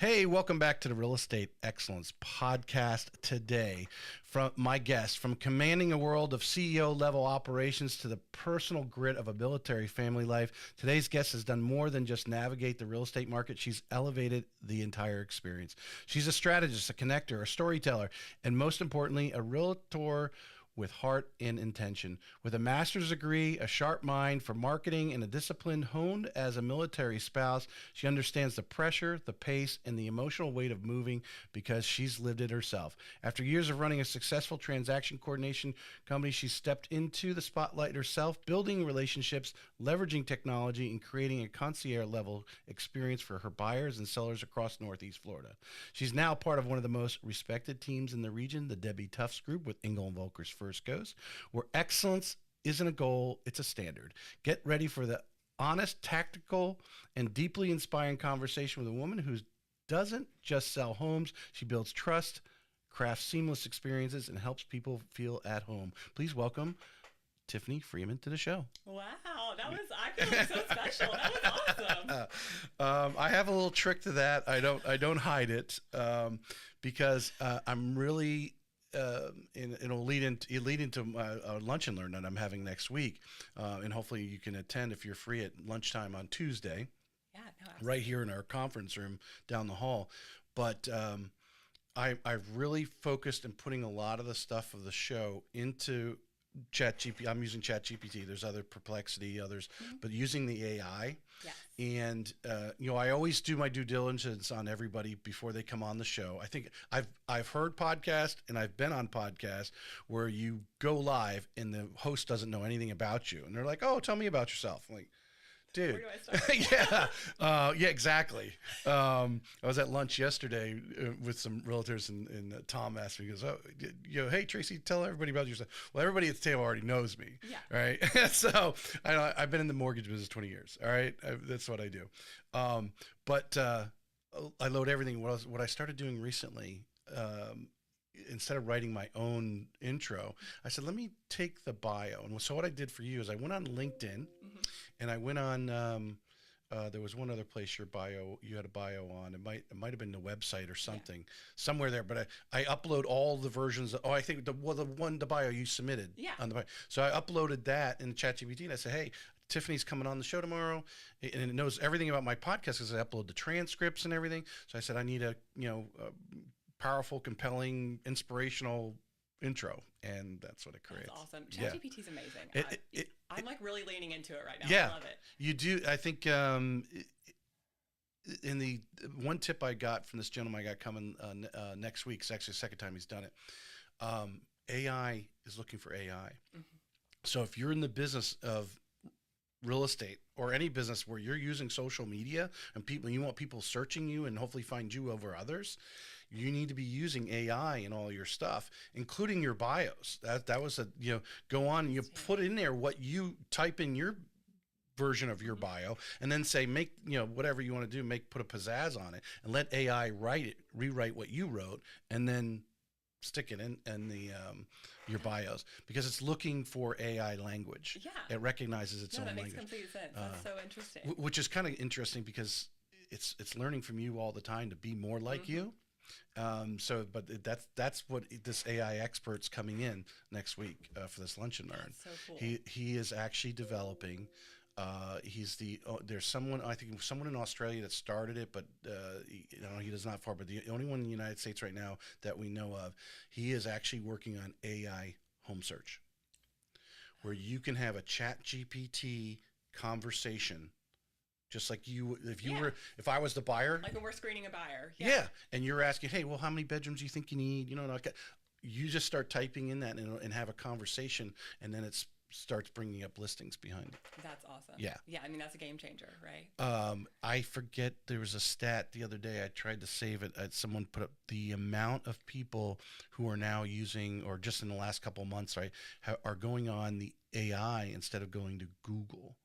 Hey, welcome back to the Real Estate Excellence Podcast. Today, from my guest, from commanding a world of CEO level operations to the personal grit of a military family life, today's guest has done more than just navigate the real estate market. She's elevated the entire experience. She's a strategist, a connector, a storyteller, and most importantly, a realtor with heart and intention. With a master's degree, a sharp mind for marketing, and a discipline honed as a military spouse, she understands the pressure, the pace, and the emotional weight of moving because she's lived it herself. After years of running a successful transaction coordination company, she stepped into the spotlight herself, building relationships, leveraging technology, and creating a concierge-level experience for her buyers and sellers across Northeast Florida. She's now part of one of the most respected teams in the region, the Debbie Tufts Group with Engel and Volkers First Goes, where excellence isn't a goal, it's a standard. Get ready for the honest, tactical, and deeply inspiring conversation with a woman who doesn't just sell homes, she builds trust, crafts seamless experiences, and helps people feel at home. Please welcome Tiffany Freeman to the show. Wow, I feel like so special. That was awesome. I have a little trick to that. I don't hide it because I'm really and it'll lead into my lunch and learn that I'm having next week, and hopefully you can attend if you're free at lunchtime on Tuesday. Yeah, no, right here in our conference room down the hall. But I've really focused in putting a lot of the stuff of the show into ChatGPT. I'm using ChatGPT. There's other Perplexity, others, but using the AI. Yes. And I always do my due diligence on everybody before they come on the show. I think I've heard podcasts and I've been on podcasts where you go live and the host doesn't know anything about you, and they're like, "Oh, tell me about yourself." I'm like, dude. Where do I start? Yeah, exactly. I was at lunch yesterday with some realtors, and Tom asked me, he goes, "Oh, hey Tracy, tell everybody about yourself." Well, everybody at the table already knows me. Yeah. Right. So I've been in the mortgage business 20 years. All right. That's what I do. But I load everything. What I started doing recently, instead of writing my own intro, I said, let me take the bio. And so what I did for you is I went on LinkedIn, and I went on, there was one other place you had a bio on. It might have been the website or something, somewhere there. But I upload all the versions. I think the bio you submitted on the bio. So I uploaded that in ChatGPT, and I said, hey, Tiffany's coming on the show tomorrow, and it knows everything about my podcast because I upload the transcripts and everything. So I said, I need a powerful, compelling, inspirational intro, and that's what it creates. That's awesome. ChatGPT is amazing. I'm like really leaning into it right now. Yeah, I love it. You do. I think in the one tip I got from this gentleman I got coming next week, it's actually the second time he's done it. AI is looking for AI. So if you're in the business of real estate or any business where you're using social media and you want people searching you and hopefully find you over others, you need to be using AI in all your stuff, including your bios. That was go on and you put in there what you type in your version of your bio, and then say, make, whatever you want to do, put a pizzazz on it and let AI rewrite what you wrote, and then stick it in the your bios, because it's looking for AI language. Yeah. It recognizes its own that language. makes complete sense. That's so interesting. Which is kind of interesting because it's learning from you all the time to be more like you. But that's what this AI expert's coming in next week for this lunch and learn. So cool. He is actually developing. There's someone in Australia that started it, but he does not far. But the only one in the United States right now that we know of, he is actually working on AI home search, where you can have a ChatGPT conversation. Just like if I was the buyer, like when we're screening a buyer, and you're asking, hey, well, how many bedrooms do you think you need? You just start typing in that and have a conversation, and then it starts bringing up listings behind it. That's awesome. Yeah. I mean, that's a game changer, right? I forget, there was a stat the other day. I tried to save it. Someone put up the amount of people who are now using, or just in the last couple of months, right, are going on the AI instead of going to Google.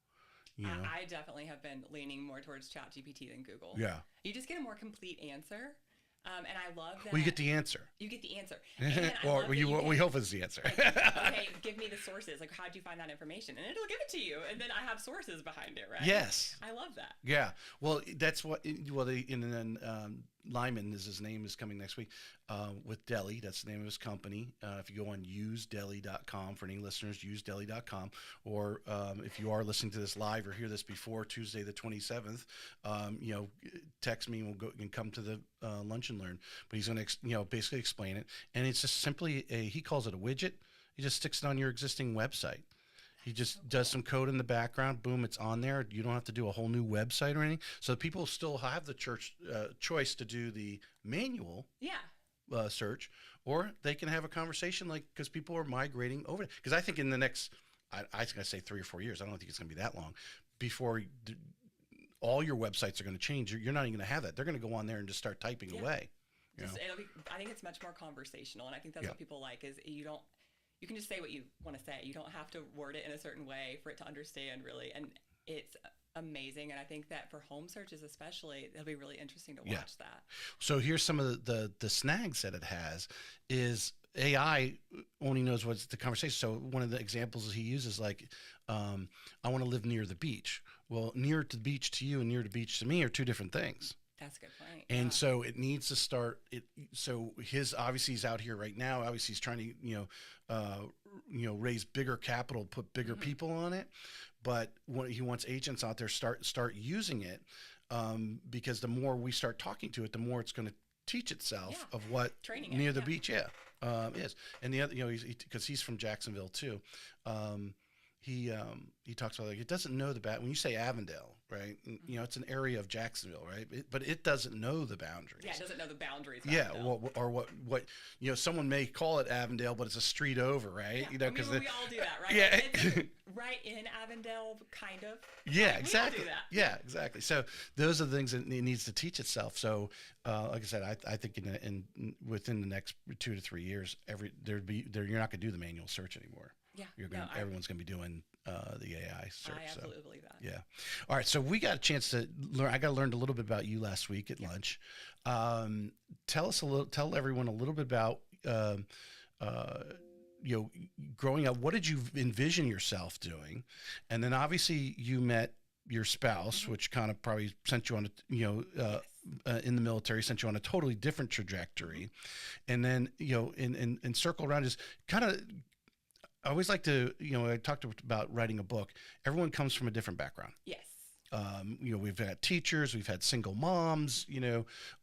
I definitely have been leaning more towards ChatGPT than Google. Yeah. You just get a more complete answer. And I love that. Well, you get the answer. You get the answer. We hope it's the answer. Okay, give me the sources. Like, how'd you find that information? And it'll give it to you. And then I have sources behind it, right? Yes. I love that. Yeah. Well, that's what, Lyman is his name, is coming next week with Deli. That's the name of his company. If you go on usedeli.com, for any listeners, usedeli.com, or if you are listening to this live or hear this before Tuesday the 27th, text me and we'll go and come to the lunch and learn. But he's going to basically explain it, and it's just simply he calls it a widget. He just sticks it on your existing website. He just does some code in the background. Boom, it's on there. You don't have to do a whole new website or anything. So people still have the church choice to do the manual search, or they can have a conversation, because people are migrating over. Because I think in the next, I was going to say 3 or 4 years, I don't think it's going to be that long, before all your websites are going to change. You're not even going to have that. They're going to go on there and just start typing away. I think it's much more conversational, and I think that's what people like is you can just say what you want to say. You don't have to word it in a certain way for it to understand, really. And it's amazing. And I think that for home searches especially, it'll be really interesting to watch that. So here's some of the snags that it has is AI only knows what's the conversation. So one of the examples he uses, I want to live near the beach. Well, near to the beach to you and near the beach to me are two different things. That's a good point. And so it needs to start it. So obviously he's out here right now. Obviously he's trying to, raise bigger capital, put bigger people on it. But when he wants agents out there, start using it, because the more we start talking to it, the more it's going to teach itself of what near the beach is. And the other, because he's from Jacksonville too. He talks about it doesn't know when you say Avondale, right? It's an area of Jacksonville, right? But it doesn't know the boundaries. Yeah, it doesn't know the boundaries. What someone may call it Avondale, but it's a street over, right? Yeah. We all do that, right? Yeah, it's right in Avondale, kind of. Yeah, exactly. We all do that. Yeah, exactly. So those are the things that it needs to teach itself. So, like I said, I think within the next 2 to 3 years, you're not going to do the manual search anymore. Yeah, everyone's going to be doing the AI search. I absolutely believe that. Yeah. All right. So we got a chance to learn. I learned a little bit about you last week at lunch. Tell everyone a little bit about growing up. What did you envision yourself doing? And then obviously you met your spouse, which kind of probably sent you on in the military, sent you on a totally different trajectory. And then and circle around is kind of. I always like to, I talked about writing a book. Everyone comes from a different background. Yes. We've had teachers, we've had single moms,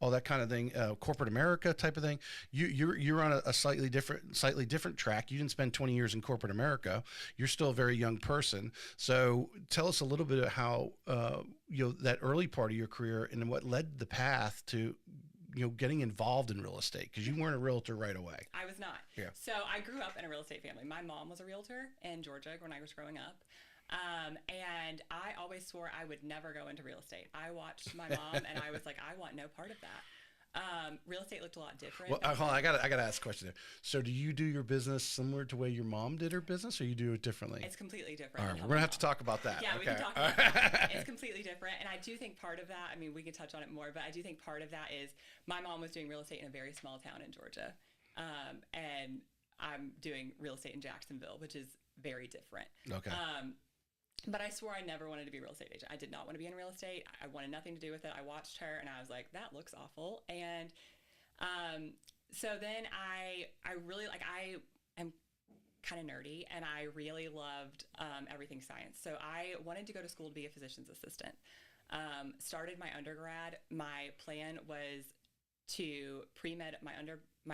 all that kind of thing, corporate America type of thing. You're on a slightly different track. You didn't spend 20 years in corporate America. You're still a very young person. So tell us a little bit of how, that early part of your career and what led the path to getting involved in real estate, because you weren't a realtor right away. I was not. Yeah. So I grew up in a real estate family. My mom was a realtor in Georgia when I was growing up. And I always swore I would never go into real estate. I watched my mom and I was like, I want no part of that. Real estate looked a lot different. Well, hold on, I gotta ask a question there. So do you do your business similar to the way your mom did her business, or you do it differently? It's completely different. All right, we're gonna have to talk about that. Yeah, okay. we can talk about that. It's completely different. And I do think part of that, we can touch on it more, but I do think part of that is my mom was doing real estate in a very small town in Georgia. And I'm doing real estate in Jacksonville, which is very different. Okay. But I swore I never wanted to be a real estate agent. I did not want to be in real estate. I wanted nothing to do with it. I watched her and I was like, that looks awful. And so then I really, I am kind of nerdy and I really loved everything science. So I wanted to go to school to be a physician's assistant. Started my undergrad. My plan was to pre-med my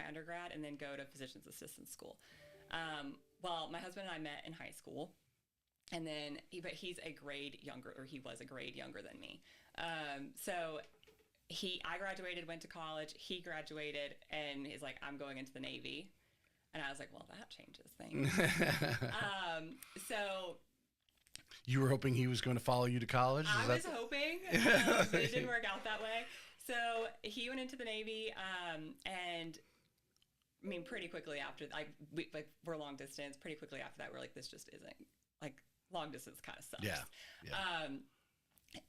undergrad and then go to physician's assistant school. Well, my husband and I met in high school. And then, but he's a grade younger, or he was a grade younger than me. So I graduated, went to college, he graduated, and he's like, I'm going into the Navy. And I was like, well, that changes things. So. You were hoping he was going to follow you to college? I was hoping, but it didn't work out that way. So he went into the Navy, and pretty quickly after, we're long distance, pretty quickly after that, we're like, this just isn't, long distance kind of sucks. Yeah.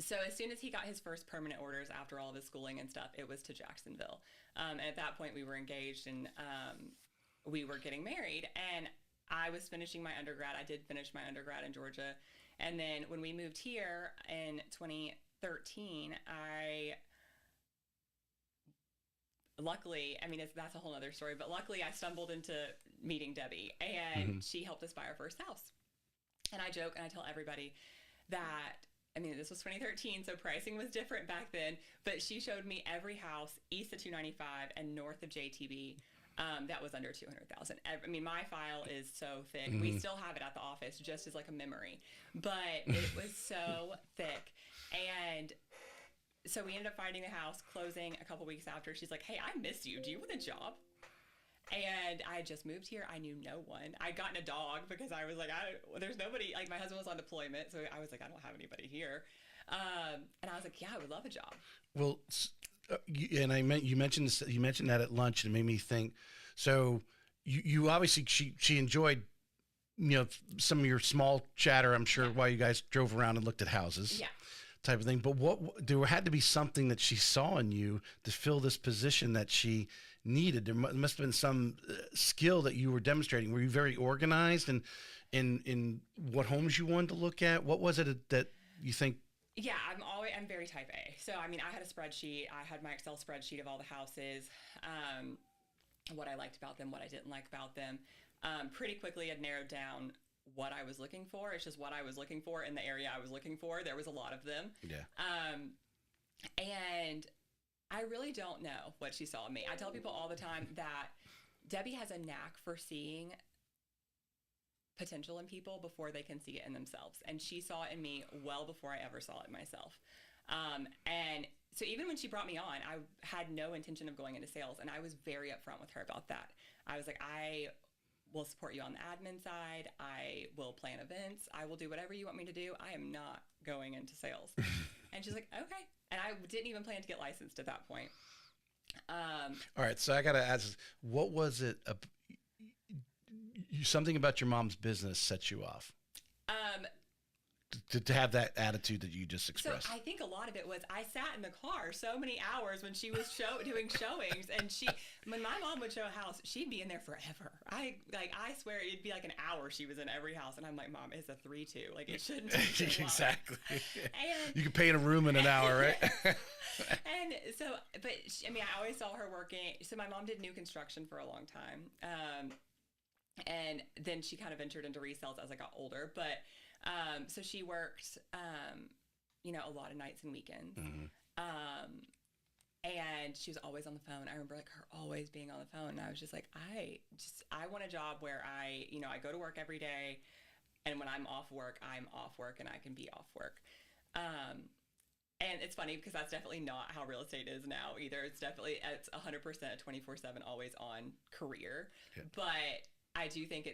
So as soon as he got his first permanent orders after all of his schooling and stuff, it was to Jacksonville. And at that point we were engaged and we were getting married, and I was finishing my undergrad. I did finish my undergrad in Georgia. And then when we moved here in 2013, luckily, I mean, that's a whole other story, but luckily I stumbled into meeting Debbie, and she helped us buy our first house. And I joke and I tell everybody that, I mean, this was 2013, so pricing was different back then, but she showed me every house east of 295 and north of JTB that was under 200,000. I mean, my file is so thick. We still have it at the office just as like a memory, but it was so thick. And so we ended up finding the house, closing a couple weeks after. She's like, "Hey, I miss you. Do you want a job?" And I had just moved here. I knew no one. I'd gotten a dog because I was like, there's nobody. Like, my husband was on deployment, so I was like, I don't have anybody here. And I was like, yeah, I would love a job. Well, you mentioned this, you mentioned that at lunch, and it made me think. So you obviously she enjoyed, some of your small chatter, I'm sure, while you guys drove around and looked at houses. Yeah. Type of thing. But there had to be something that she saw in you to fill this position that she needed. There must have been some skill that you were demonstrating. Were you very organized in what homes you wanted to look at? What was it that you think? Yeah, I'm very type A. So, I mean, I had a spreadsheet. I had my Excel spreadsheet of all the houses, what I liked about them, what I didn't like about them. Pretty quickly, I'd narrowed down what I was looking for. It's just what I was looking for in the area I was looking for. There was a lot of them. Yeah. And I really don't know what she saw in me. I tell people all the time that Debbie has a knack for seeing potential in people before they can see it in themselves. And she saw it in me well before I ever saw it in myself. And so even when she brought me on, I had no intention of going into sales. And I was very upfront with her about that. I was like, I will support you on the admin side. I will plan events. I will do whatever you want me to do. I am not going into sales. And she's like, okay. And I didn't even plan to get licensed at that point. All right. So I got to ask, what was it? Something about your mom's business set you off? To have that attitude that you just expressed. So I think a lot of it was I sat in the car so many hours when she was doing showings, and when my mom would show a house, she'd be in there forever. I swear it'd be like an hour she was in every house, and I'm like, Mom, it's a 3-2. Like, it shouldn't take Exactly. And you could paint a room in an hour, right? And so, but I mean, I always saw her working. So my mom did new construction for a long time. And then she kind of ventured into resales as I got older, but so she worked, a lot of nights and weekends. And she was always on the phone. I remember like her always being on the phone. And I was just like, I want a job where I go to work every day. And when I'm off work, and I can be off work. And it's funny because that's definitely not how real estate is now either. It's 100% a 24/7 always on career. Yeah. But I do think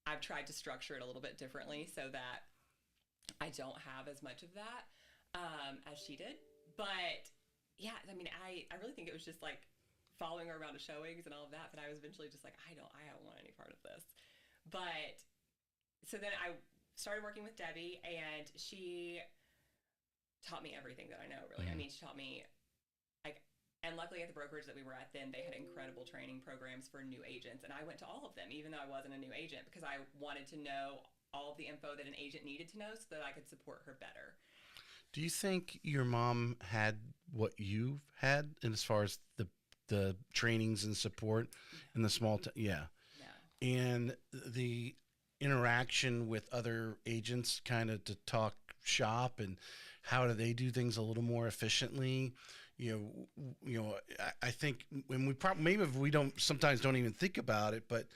I've tried to structure it a little bit differently so that I don't have as much of that as she did. But yeah, I mean, I really think it was just like following her around to showings and all of that I was eventually just like, I don't want any part of this. But so then I started working with Debbie, and she taught me everything that I know, really. I mean, she taught me, and luckily at the brokerage that we were at then, they had incredible training programs for new agents. And I went to all of them, even though I wasn't a new agent, because I wanted to know all of the info that an agent needed to know so that I could support her better. Do you think your mom had what you've had in as far as the trainings and support in the small town? Yeah. No. And the interaction with other agents kind of to talk shop and how do they do things a little more efficiently? I think when we sometimes don't even think about it, but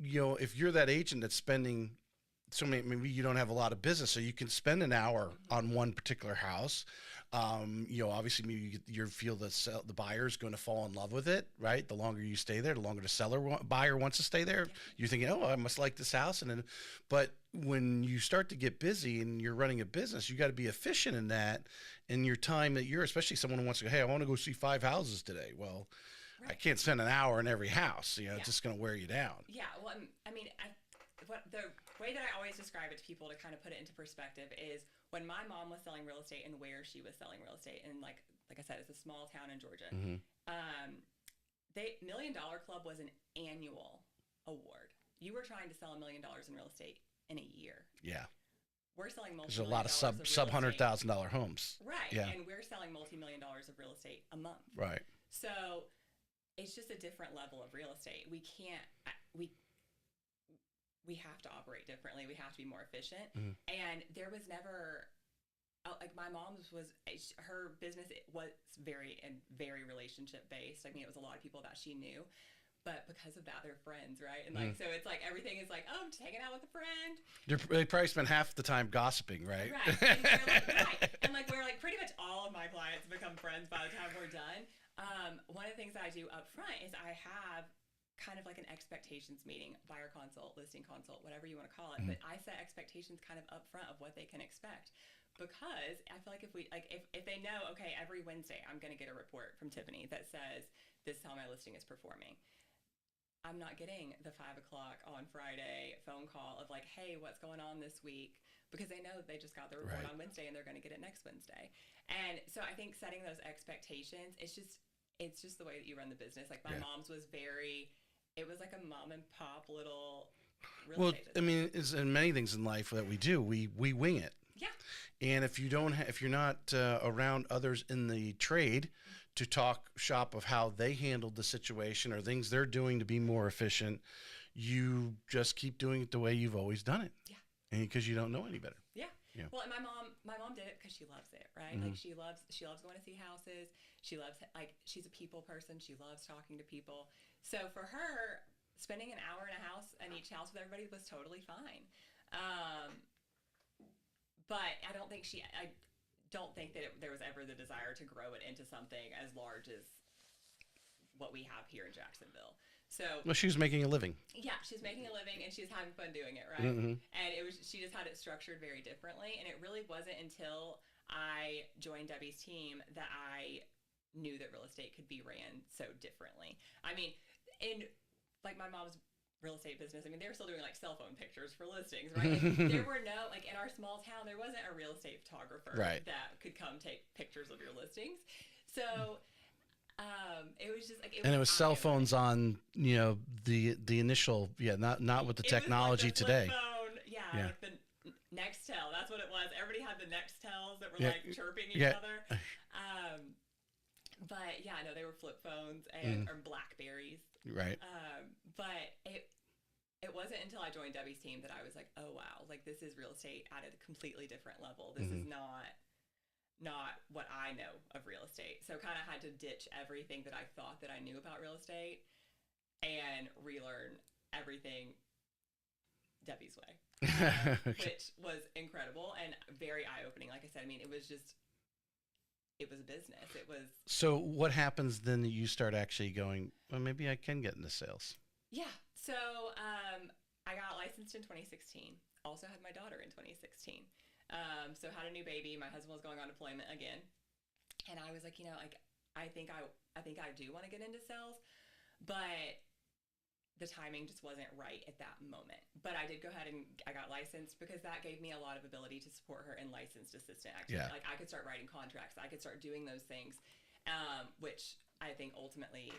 if you're that agent that's spending maybe you don't have a lot of business, so you can spend an hour on one particular house. Obviously maybe you feel the buyer's going to fall in love with it, right? The longer you stay there, the longer the buyer wants to stay there. You're thinking, oh, I must like this house. But when you start to get busy and you're running a business, you got to be efficient in that, in your time that you're, especially someone who wants to go, hey, I want to go see 5 houses today. Well, right. I can't spend an hour in every house. It's just going to wear you down. Yeah. Well, I mean, the way that I always describe it to people to kind of put it into perspective is when my mom was selling real estate and where she was selling real estate. And like I said, it's a small town in Georgia. $1 Million Club was an annual award. You were trying to sell $1 million in real estate in a year. Yeah. We're selling There's a lot of sub $100,000 homes. Right. Yeah. And we're selling multi-million dollars of real estate a month. Right. So it's just a different level of real estate. We can't, we have to operate differently. We have to be more efficient. And there was never, like my mom's her business was very relationship based. I mean, it was a lot of people that she knew, but because of that, they're friends, right? And like, so it's like everything is like, oh, I'm just hanging out with a friend. They probably spend half the time gossiping, right? Right. And we're like pretty much all of my clients become friends by the time we're done. One of the things that I do up front is I have kind of like an expectations meeting, buyer consult, listing consult, whatever you want to call it. But I set expectations kind of up front of what they can expect. Because I feel like if they know, okay, every Wednesday I'm going to get a report from Tiffany that says this is how my listing is performing. I'm not getting the 5 o'clock on Friday phone call of like, hey, what's going on this week? Because they know that they just got the report on Wednesday and they're going to get it next Wednesday. And so I think setting those expectations, it's just the way that you run the business. Like my mom's was it was like a mom and pop little real estate business. I mean, it's in many things in life that we do, we wing it. Yeah. And if you're not around others in the trade to talk shop of how they handled the situation or things they're doing to be more efficient, you just keep doing it the way you've always done it. Yeah. And because you don't know any better. Yeah. Well, and my mom did it because she loves it, right? Like she loves going to see houses. She loves, like, she's a people person. She loves talking to people. So for her, spending an hour in each house with everybody was totally fine. But I don't think that there was ever the desire to grow it into something as large as what we have here in Jacksonville. So, well, she was making a living. Yeah, she's making a living and she's having fun doing it, right? And she just had it structured very differently. And it really wasn't until I joined Debbie's team that I knew that real estate could be ran so differently. I mean, in like my mom's real estate business, I mean, they were still doing like cell phone pictures for listings, right? There were no, like in our small town, there wasn't a real estate photographer that could come take pictures of your listings. So it was just like, it was cell phones on, the initial, not with the technology like the today. Phone, like the Nextel, that's what it was. Everybody had the Nextels that were like chirping each other. But yeah, no, they were flip phones or Blackberries. Right. But it wasn't until I joined Debbie's team that I was like, oh wow, like this is real estate at a completely different level. This is not what I know of real estate. So kind of had to ditch everything that I thought that I knew about real estate and relearn everything Debbie's way, which was incredible and very eye-opening. Like I said, I mean, it was a business. It was. So what happens then that you start actually going, well, maybe I can get into sales? Yeah. So I got licensed in 2016. Also had my daughter in 2016. So had a new baby. My husband was going on deployment again. And I was like, I think I do want to get into sales, but the timing just wasn't right at that moment. But I did go ahead and I got licensed because that gave me a lot of ability to support her in licensed assistant. Actually, like I could start writing contracts. I could start doing those things, which I think ultimately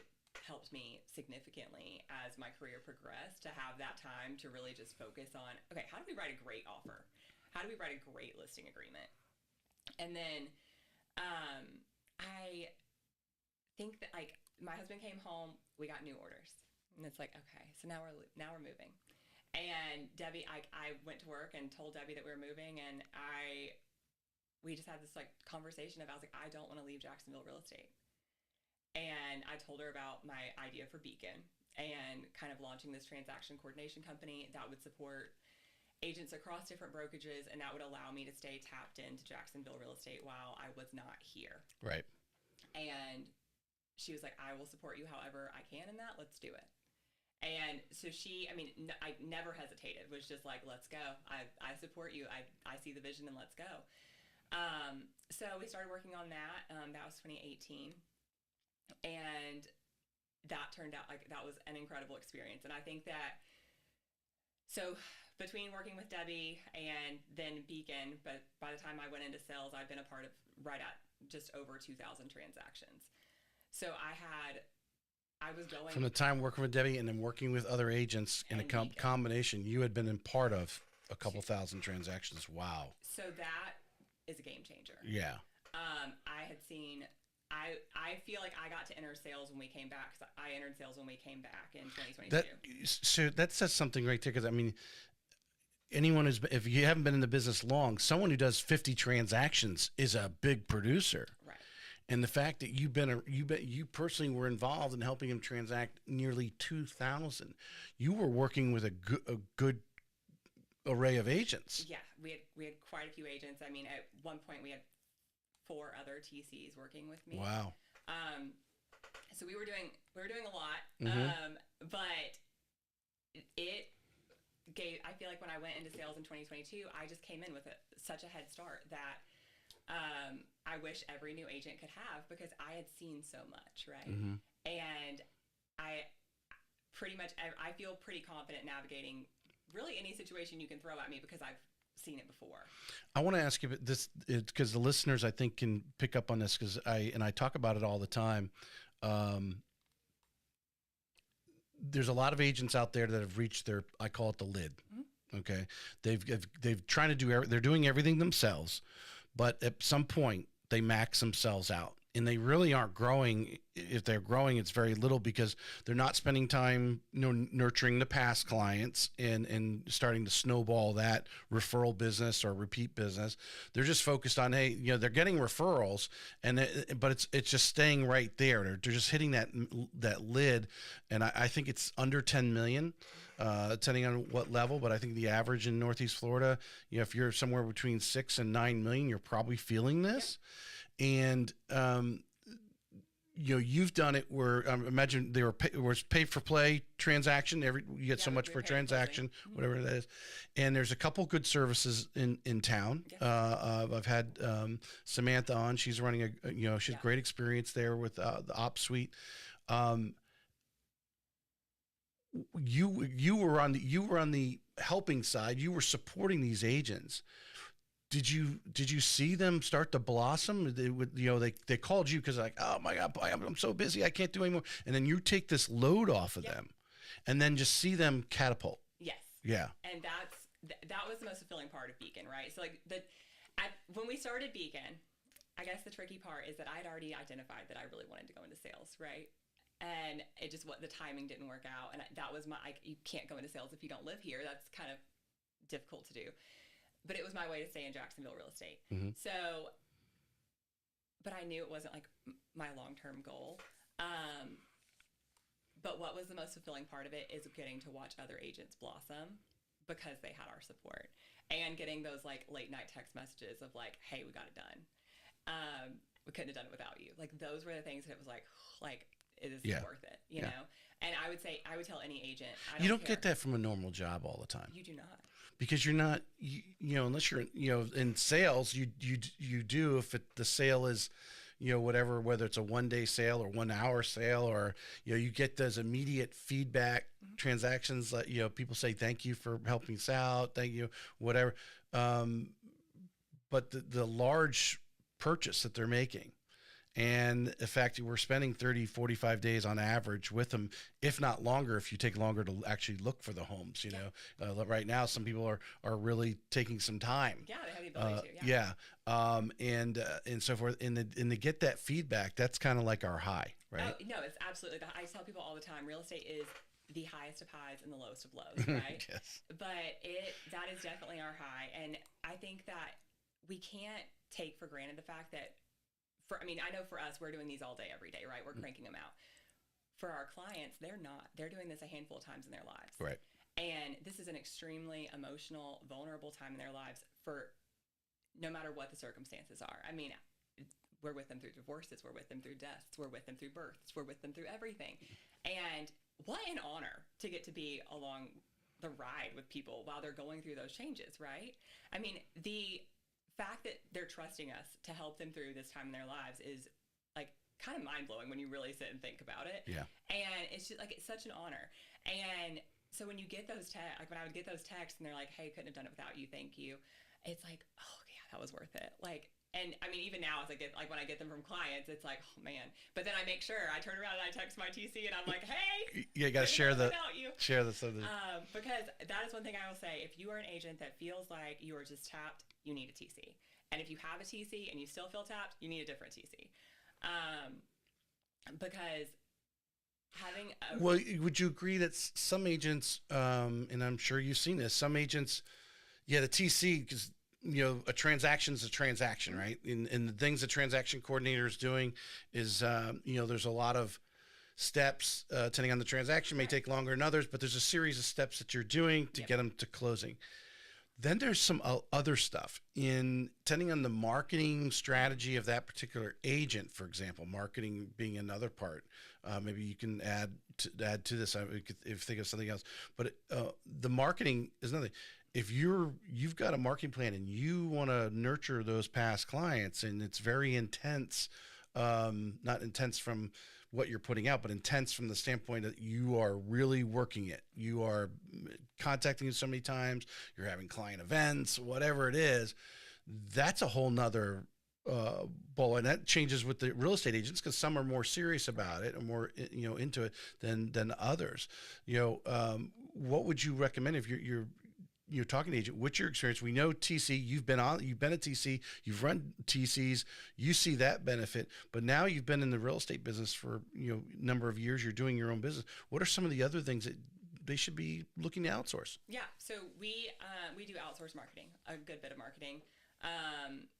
helped me significantly as my career progressed to have that time to really just focus on, okay, how do we write a great offer? How do we write a great listing agreement? And then I think that like my husband came home, we got new orders. And it's like, okay, so now we're moving. And Debbie, I went to work and told Debbie that we were moving, and we just had this like conversation of, I was like, I don't want to leave Jacksonville real estate. And I told her about my idea for Beacon and kind of launching this transaction coordination company that would support agents across different brokerages, and that would allow me to stay tapped into Jacksonville real estate while I was not here. Right. And she was like, I will support you however I can in that. Let's do it. And so I never hesitated, was just like, let's go. I support you. I see the vision and let's go. So we started working on that. That was 2018. And that turned out like that was an incredible experience. And I think that, so between working with Debbie and then Beacon, but by the time I went into sales, I'd been a part of right at just over 2,000 transactions. So I was going from the time working with Debbie and then working with other agents in a combination, you had been in part of a couple thousand transactions. Wow. So that is a game changer. Yeah. I had seen I feel like I got to enter sales when we came back, because I entered sales when we came back in 2022. So that says something right there, because I mean, anyone who's, if you haven't been in the business long, someone who does 50 transactions is a big producer. Right. And the fact that you personally were involved in helping him transact nearly 2,000, you were working with a good array of agents. Yeah, we had quite a few agents. I mean, at one point we had 4 other TCs working with me. Wow. So we were doing a lot. Mm-hmm. But it gave, I feel like when I went into sales in 2022, I just came in with such a head start that I wish every new agent could have, because I had seen so much, right? Mm-hmm. And I feel pretty confident navigating really any situation you can throw at me, because I've seen it before. I want to ask you this, because the listeners, I think, can pick up on this, because I talk about it all the time. There's a lot of agents out there that have reached their, I call it the lid. Mm-hmm. Okay. They've trying to do, they're doing everything themselves, but at some point they max themselves out, and they really aren't growing. If they're growing, it's very little, because they're not spending time, nurturing the past clients and starting to snowball that referral business or repeat business. They're just focused on, hey, they're getting referrals, but it's just staying right there. They're just hitting that lid, and I think it's under 10 million. Depending on what level, but I think the average in Northeast Florida, if you're somewhere between 6 and 9 million, you're probably feeling this. Yep. And you've done it where imagine they were pay for play transaction. You get so much per transaction, mm-hmm. whatever that is. And there's a couple good services in town. Yeah. I've had Samantha on. She's running she has great experience there with the Ops Suite. You were on the helping side. You were supporting these agents. Did you see them start to blossom? They called you because like, oh my God, I'm so busy, I can't do anymore. And then you take this load off of them, and then just see them catapult. Yes. Yeah. And that was the most fulfilling part of Beacon, right? So like when we started Beacon, I guess the tricky part is that I'd already identified that I really wanted to go into sales, right? And it just, the timing didn't work out. And that was you can't go into sales if you don't live here. That's kind of difficult to do. But it was my way to stay in Jacksonville real estate. Mm-hmm. So, but I knew it wasn't like my long-term goal. But what was the most fulfilling part of it is getting to watch other agents blossom, because they had our support, and getting those like late night text messages of like, hey, we got it done. We couldn't have done it without you. Like, those were the things that it was like it is worth it, you know? And I would tell any agent, you don't get that from a normal job all the time. You do not. Because you're not, unless you're, in sales, you do, if the sale is, whatever, whether it's a 1-day sale or 1 hour sale, or, you get those immediate feedback mm-hmm. transactions, like, people say, thank you for helping us out. Thank you, whatever. But the large purchase that they're making, and the fact that we're spending 30, 45 days on average with them, if not longer, if you take longer to actually look for the homes, right now, some people are really taking some time. Yeah, they have the ability to. Yeah. And so forth. And to get that feedback, that's kind of like our high, right? Oh, no, it's absolutely. I tell people all the time, real estate is the highest of highs and the lowest of lows, right? Yes. But that is definitely our high. And I think that we can't take for granted the fact that, I know for us, we're doing these all day, every day, right? We're cranking them out. For our clients, they're not. They're doing this a handful of times in their lives. Right. And this is an extremely emotional, vulnerable time in their lives, for no matter what the circumstances are. I mean, we're with them through divorces. We're with them through deaths. We're with them through births. We're with them through everything. And what an honor to get to be along the ride with people while they're going through those changes, right? I mean, the fact that they're trusting us to help them through this time in their lives is like kind of mind-blowing when you really sit and think about it. Yeah. And it's just like, it's such an honor. And so when you get those when I would get those texts and they're like, hey, couldn't have done it without you, thank you, it's like, oh yeah, that was worth it. Like, and I mean, even now, as when I get them from clients, it's like, oh man. But then I make sure I turn around and I text my TC and I'm like, hey, you got to share the because that is one thing I will say. If you are an agent that feels like you are just tapped, you need a TC. And if you have a TC and you still feel tapped, you need a different TC. Because having a Well, would you agree that some agents, and I'm sure you've seen this, some agents, yeah, the TC, because a transaction's a transaction, right? And the things the transaction coordinator is doing is, there's a lot of steps, depending on the transaction, may take longer than others, but there's a series of steps that you're doing to get them to closing. Then there's some other stuff depending on the marketing strategy of that particular agent, for example, marketing being another part. Maybe you can add to this if you think of something else, but the marketing is another. If you've got a marketing plan and you want to nurture those past clients and it's very intense, not intense from what you're putting out, but intense from the standpoint that you are really working it. You are contacting so many times, you're having client events, whatever it is, that's a whole nother ball. And that changes with the real estate agents because some are more serious about it and more, into it than others. What would you recommend if you're talking to agent? What's your experience? We know TC, you've been at TC, you've run TCs, you see that benefit, but now you've been in the real estate business for, number of years, you're doing your own business. What are some of the other things that they should be looking to outsource? Yeah. So we do outsource marketing, a good bit of marketing.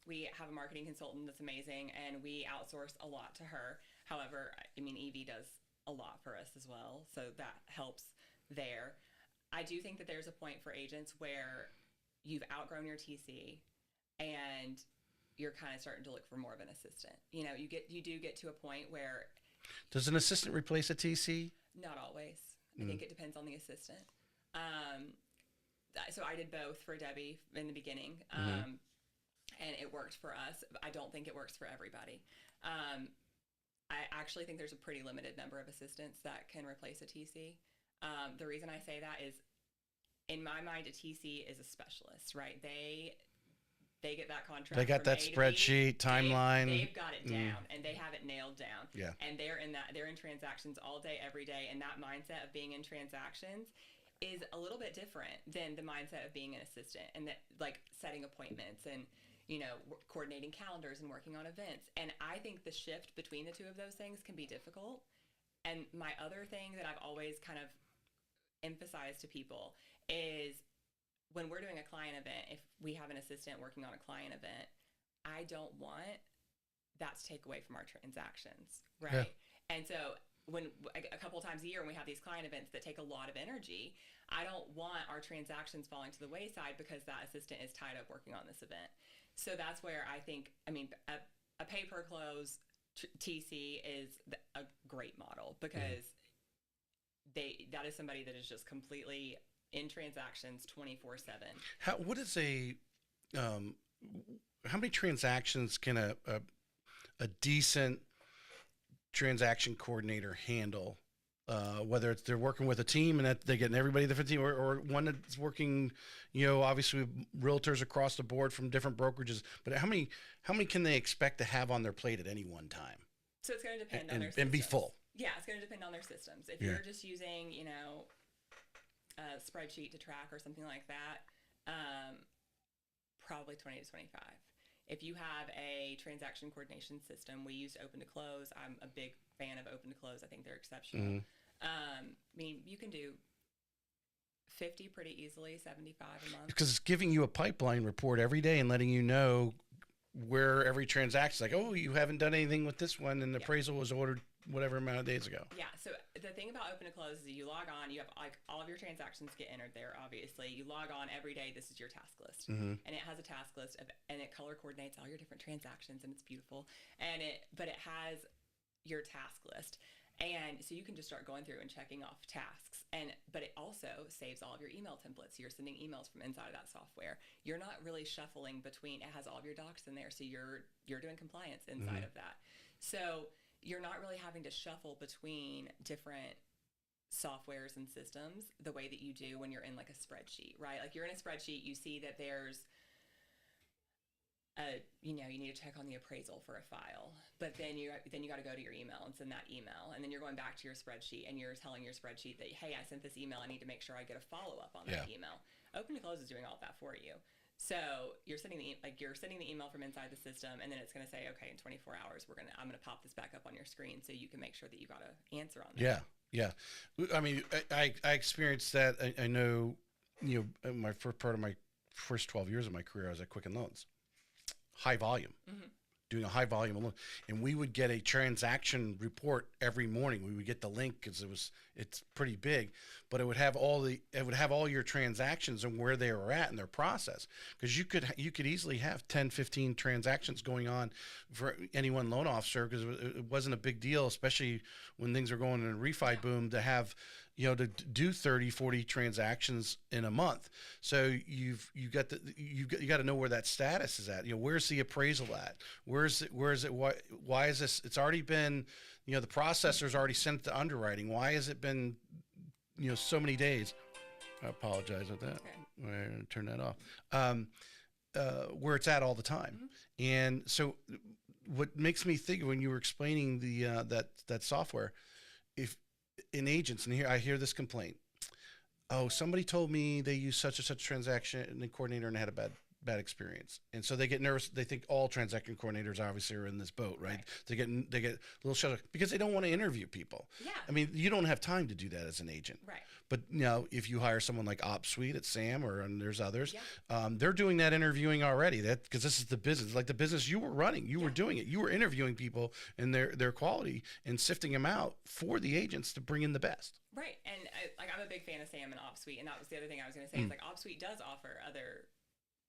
We have a marketing consultant that's amazing and we outsource a lot to her. However, Evie does a lot for us as well. So that helps there. I do think that there's a point for agents where you've outgrown your TC and you're kind of starting to look for more of an assistant. You do get to a point where. Does an assistant replace a TC? Not always. I think it depends on the assistant. So I did both for Debbie in the beginning, and it worked for us. I don't think it works for everybody. I actually think there's a pretty limited number of assistants that can replace a TC. The reason I say that is, in my mind, a TC is a specialist, right? They get that contract. They got that spreadsheet, timeline. They've got it down, and they have it nailed down. Yeah. And they're in transactions all day, every day, and that mindset of being in transactions is a little bit different than the mindset of being an assistant and that, like, setting appointments and coordinating calendars and working on events. And I think the shift between the two of those things can be difficult. And my other thing that I've always kind of emphasized to people is when we're doing a client event, if we have an assistant working on a client event, I don't want that to take away from our transactions, right? Yeah. And so when a couple of times a year when we have these client events that take a lot of energy, I don't want our transactions falling to the wayside because that assistant is tied up working on this event. So that's where I think, a pay per close TC is a great model because that is somebody that is just completely in transactions 24/7. What is how many transactions can a decent transaction coordinator handle? Whether it's they're working with a team and that they're getting everybody different team, or one that's working, obviously with realtors across the board from different brokerages. But how many can they expect to have on their plate at any one time? So it's going to depend on their systems. And be full. Yeah, it's going to depend on their systems. If you're just using, a spreadsheet to track or something like that, probably 20 to 25. If you have a transaction coordination system, we use Open to Close. I'm a big fan of Open to Close. I think they're exceptional. You can do 50 pretty easily, 75 a month. Because it's giving you a pipeline report every day and letting you know where every transaction, like, oh, you haven't done anything with this one, and the appraisal was ordered whatever amount of days ago. Yeah. So the thing about Open to Close is you log on, you have like all of your transactions get entered there. Obviously, you log on every day. This is your task list, and it has a task list and it color coordinates all your different transactions, and it's beautiful. But it has your task list, and so you can just start going through and checking off tasks. But it also saves all of your email templates. You're sending emails from inside of that software. You're not really shuffling between. It has all of your docs in there, so you're doing compliance inside of that. So you're not really having to shuffle between different softwares and systems the way that you do when you're in like a spreadsheet, right? Like you're in a spreadsheet, you see that there's you need to check on the appraisal for a file, but then you got to go to your email and send that email, and then you're going back to your spreadsheet and you're telling your spreadsheet that, hey, I sent this email, I need to make sure I get a follow-up on that email. Open to Close is doing all that for you. So you're sending the email from inside the system, and then it's going to say, okay, in 24 hours, I'm going to pop this back up on your screen so you can make sure that you got an answer on there. Yeah. I mean, I experienced that. I know, my first part of my first 12 years of my career, I was at Quicken Loans, high volume. Mm-hmm. Doing a high volume of loan, and we would get a transaction report every morning. We would get the link because it's pretty big, but it would have all your transactions and where they were at in their process. Because you could easily have 10, 15 transactions going on for any one loan officer, because it wasn't a big deal, especially when things are going in a refi boom, to have to do 30, 40 transactions in a month. So you got to know where that status is at. Where's the appraisal at? Where is it? Why is this? It's already been, the processor's already sent it to underwriting. Why has it been, so many days? I apologize with that. Okay. I'm going to turn that off. Where it's at all the time. Mm-hmm. And so what makes me think, when you were explaining that software, if in agents, and here I hear this complaint, oh, somebody told me they used such and such transaction coordinator and had a bad experience, and so they get nervous. They think all transaction coordinators obviously are in this boat, right? They get a little shut up because they don't want to interview people. Yeah. I mean, you don't have time to do that as an agent. Right. But if you hire someone like OpSuite at Sam, and there's others, they're doing that interviewing already. Because this is the business, like the business you were running. You were doing it. You were interviewing people and their quality and sifting them out for the agents to bring in the best. Right. And I'm a big fan of Sam and OpSuite, and that was the other thing I was going to say. Is OpSuite does offer other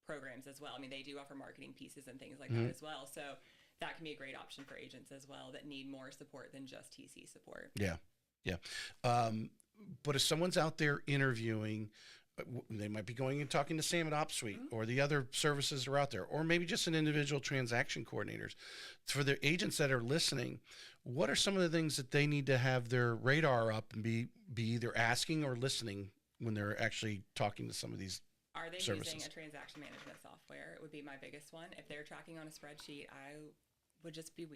programs as well. I mean, they do offer marketing pieces and things like that as well. So that can be a great option for agents as well that need more support than just TC support. Yeah. But if someone's out there interviewing, they might be going and talking to Sam at OpSuite or the other services that are out there, or maybe just an individual transaction coordinators. For the agents that are listening, what are some of the things that they need to have their radar up and be either asking or listening when they're actually talking to some of these Are they services? Using a transaction management software? It would be my biggest one. If they're tracking on a spreadsheet, I would just be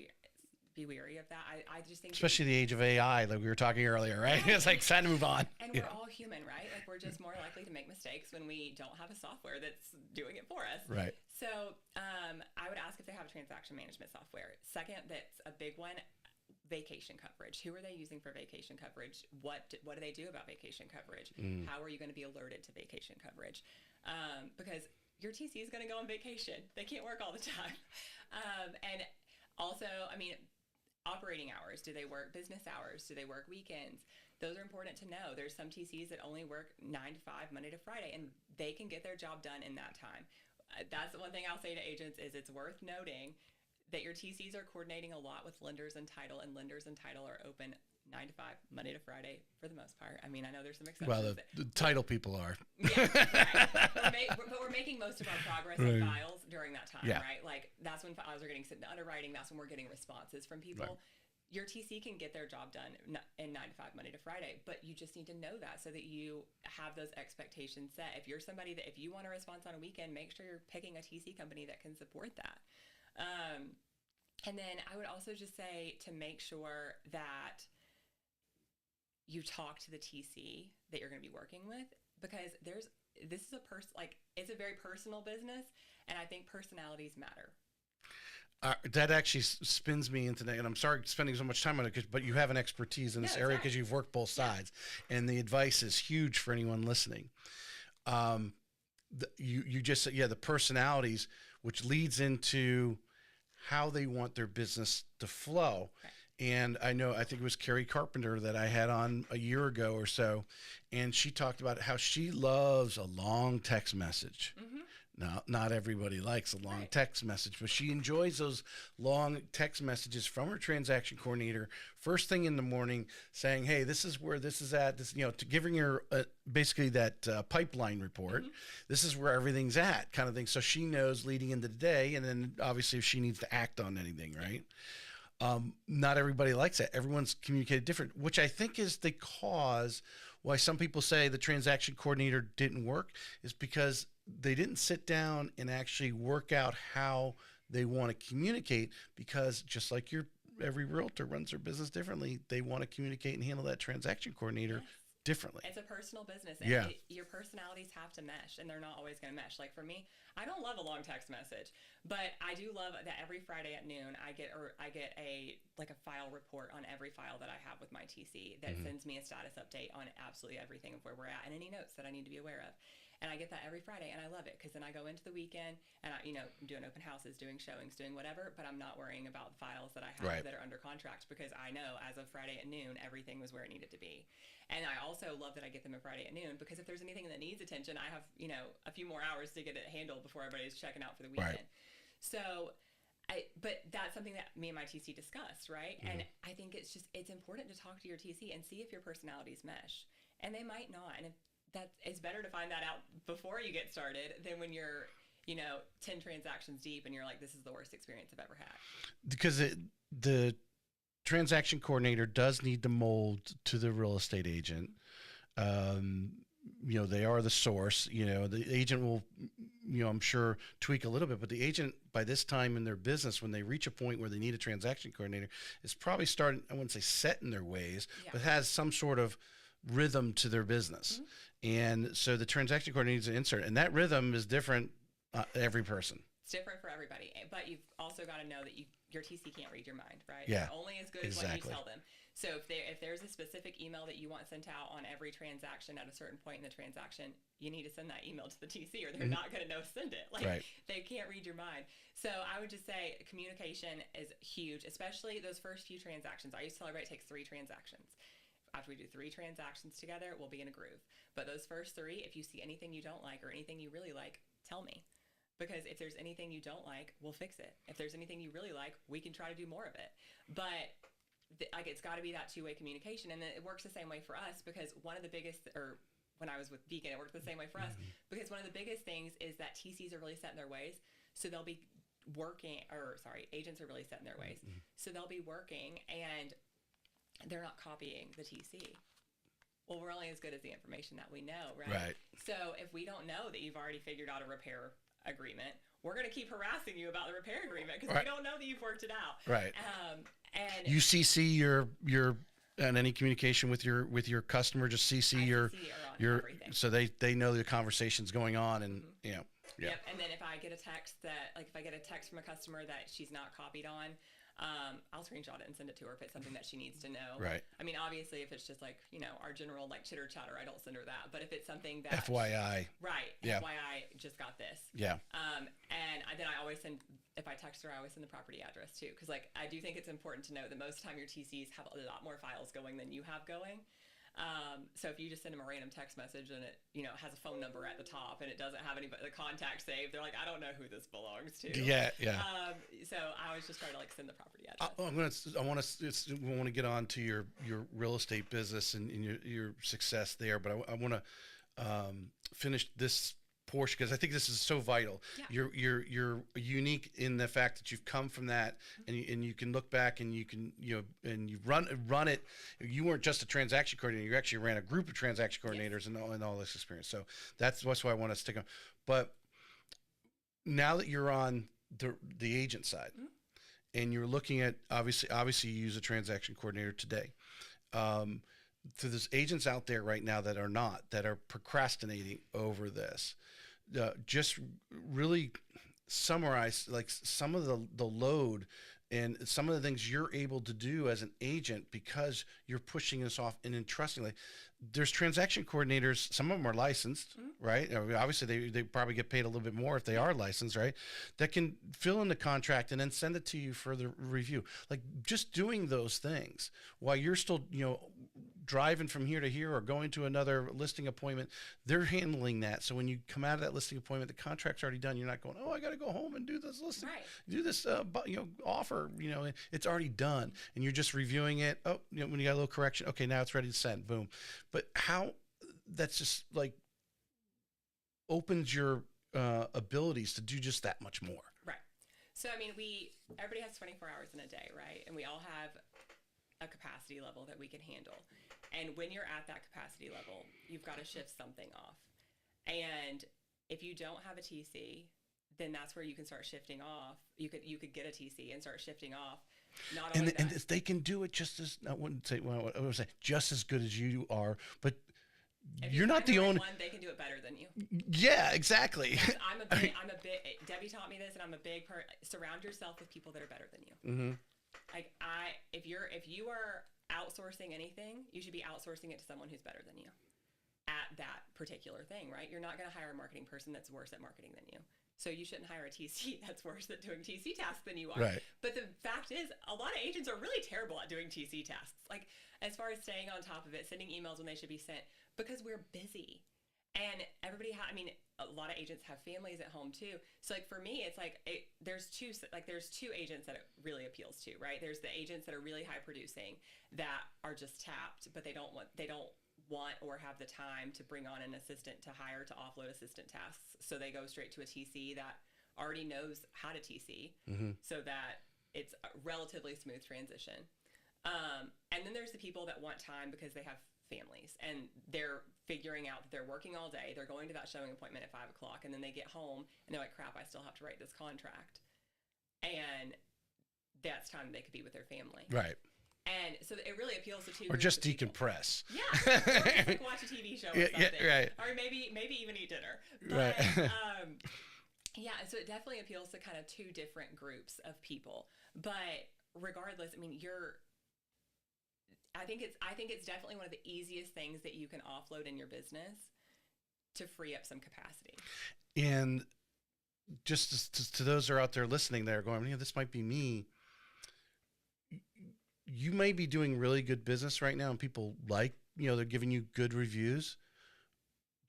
wary of that. I just think, especially the age of AI, like we were talking earlier, right? It's like time to move on. And we're all human, right? Like, we're just more likely to make mistakes when we don't have a software that's doing it for us. Right. So I would ask if they have a transaction management software. Second, that's a big one. Vacation coverage. Who are they using for vacation coverage? What do they do about vacation coverage? How are you going to be alerted to vacation coverage? Because your TC is going to go on vacation. They can't work all the time. And also, I mean, operating hours. Do they work business hours? Do they work weekends? Those are important to know. There's some TCs that only work 9 to 5, Monday to Friday, and they can get their job done in that time. That's the one thing I'll say to agents is it's worth noting that your TCs are coordinating a lot with lenders and title, and lenders and title are open 9 to 5, Monday to Friday for the most part. I mean, I know there's some exceptions. Well, the title people are. Yeah, right. But we're making most of our progress in files during that time, right? Like, that's when files are getting sent to underwriting. That's when we're getting responses from people. Right. Your TC can get their job done in 9 to 5, Monday to Friday, but you just need to know that so that you have those expectations set. If you're somebody that, if you want a response on a weekend, make sure you're picking a TC company that can support that. And then I would also just say to make sure that you talk to the TC that you're going to be working with, because this is it's a very personal business, and I think personalities matter. That actually spins me into that, and I'm sorry spending so much time on it, but you have an expertise in this area because you've worked both sides, and the advice is huge for anyone listening. You just said, the personalities, which leads into how they want their business to flow. Right. And I think it was Carrie Carpenter that I had on a year ago or so, and she talked about how she loves a long text message. Now, not everybody likes a long text message, but she enjoys those long text messages from her transaction coordinator first thing in the morning, saying, "Hey, this is where this is at." This, to giving her basically that pipeline report. This is where everything's at, kind of thing, so she knows leading into the day, and then obviously if she needs to act on anything, right? Not everybody likes that. Everyone's communicated different, which I think is the cause why some people say the transaction coordinator didn't work, is because they didn't sit down and actually work out how they want to communicate, because just like every realtor runs their business differently, they want to communicate and handle that transaction coordinator differently. It's a personal business. And Yeah. Your personalities have to mesh, and they're not always going to mesh. Like for me, I don't love a long text message, but I do love that every Friday at noon I get a file report on every file that I have with my TC that sends me a status update on absolutely everything of where we're at and any notes that I need to be aware of. And I get that every Friday, and I love it because then I go into the weekend and I'm doing open houses, doing showings, doing whatever, but I'm not worrying about the files that I have that are under contract because I know as of Friday at noon, everything was where it needed to be. And I also love that I get them at Friday at noon because if there's anything that needs attention, I have, a few more hours to get it handled before everybody's checking out for the weekend. So but that's something that me and my TC discussed, right? And I think it's important to talk to your TC and see if your personalities mesh. And they might not. And if it's better to find that out before you get started than when you're, 10 transactions deep and you're like, this is the worst experience I've ever had. Because the transaction coordinator does need to mold to the real estate agent. They are the source. The agent will, I'm sure, tweak a little bit, but the agent by this time in their business, when they reach a point where they need a transaction coordinator, is probably starting, I wouldn't say set in their ways, but has some sort of rhythm to their business. And so the transaction coordinator needs to insert, and that rhythm is different every person. It's different for everybody, but you've also got to know that your TC can't read your mind, right? Yeah, they're only as good as what you tell them. So if there's a specific email that you want sent out on every transaction at a certain point in the transaction, you need to send that email to the TC or they're not going to know send it. They can't read your mind. So I would just say communication is huge, especially those first few transactions. I used to tell everybody it takes 3 transactions. After we do 3 transactions together, we'll be in a groove. But those first 3, if you see anything you don't like or anything you really like, tell me. Because if there's anything you don't like, we'll fix it. If there's anything you really like, we can try to do more of it. But it's got to be that two-way communication. And then it works the same way for us because when I was with Beacon, it worked the same way for us because one of the biggest things is that TCs are really set in their ways. So they'll be agents are really set in their ways. So they'll be working and they're not copying the TC. Well, we're only as good as the information that we know, right? So if we don't know that you've already figured out a repair agreement, we're going to keep harassing you about the repair agreement because we don't know that you've worked it out. Right. And you CC your and any communication with your customer, just CC your so they know the conversation's going on and Yep. And then if I get a text from a customer that she's not copied on, I'll screenshot it and send it to her if it's something that she needs to know. Right. I mean, obviously, if it's just our general chitter chatter, I don't send her that. But if it's something that FYI. Right. Yeah. FYI, just got this. Yeah. And then I always send, if I text her, I always send the property address too, because I do think it's important to know that most of the time your TCs have a lot more files going than you have going. So if you just send them a random text message and it, has a phone number at the top and it doesn't have the contact saved, they're like, I don't know who this belongs to. Yeah. So I always just try to send the property address. I want to get on to your real estate business and your success there, but I want to finish this portion because I think this is so vital. Yeah. You're unique in the fact that you've come from that and you can look back and you can and you run it. You weren't just a transaction coordinator, you actually ran a group of transaction coordinators and all this experience. So that's why I want to stick on. But now that you're on the agent side and you're looking at obviously you use a transaction coordinator today. So there's agents out there right now that are procrastinating over this. Just really summarize some of the load and some of the things you're able to do as an agent because you're pushing this off and entrustingly. There's transaction coordinators, some of them are licensed, right? I mean, obviously they probably get paid a little bit more if they are licensed, right? That can fill in the contract and then send it to you for the review. Just doing those things while you're still, driving from here to here or going to another listing appointment, they're handling that. So when you come out of that listing appointment, the contract's already done. You're not going, I got to go home and do this listing, do this, offer, it's already done. And you're just reviewing it. Oh, when you got a little correction, okay, now it's ready to send, boom. But how that's just opens your abilities to do just that much more. Right. So, I mean, everybody has 24 hours in a day, right? And we all have a capacity level that we can handle. And when you're at that capacity level, you've got to shift something off. And if you don't have a TC, then that's where you can start shifting off. You could get a TC and start shifting off. And they can do it just as, I would say just as good as you are, but If you're not the only one, they can do it better than you. Yeah, exactly. I'm a big, Debbie taught me this, and I'm a big surround yourself with people that are better than you. Mm-hmm. Like if you are outsourcing anything, you should be outsourcing it to someone who's better than you at that particular thing, right? You're not going to hire a marketing person that's worse at marketing than you. So you shouldn't hire a TC that's worse at doing TC tasks than you are. Right. But the fact is, a lot of agents are really terrible at doing TC tasks. Like, as far as staying on top of it, sending emails when they should be sent, because we're busy. And everybody, a lot of agents have families at home too. So like for me, it's like, there's two agents that it really appeals to, right? There's the agents that are really high producing that are just tapped, but they don't want or have the time to bring on an assistant to hire to offload assistant tasks. So they go straight to a TC that already knows how to TC, so that it's a relatively smooth transition. And then there's the people that want time because they have families and they're figuring out that they're working all day. They're going to that showing appointment at 5 o'clock, and then they get home and they're like, crap, I still have to write this contract. And that's time they could be with their family. Right. And so it really appeals to two. Or just decompress. Yeah. Or just like watch a TV show or something. Yeah, right. Or maybe even eat dinner. But, right. yeah, so it definitely appeals to kind of two different groups of people. But regardless, I mean, I think it's definitely one of the easiest things that you can offload in your business to free up some capacity. And just to those who are out there listening, that are going, this might be me. You may be doing really good business right now, and people they're giving you good reviews.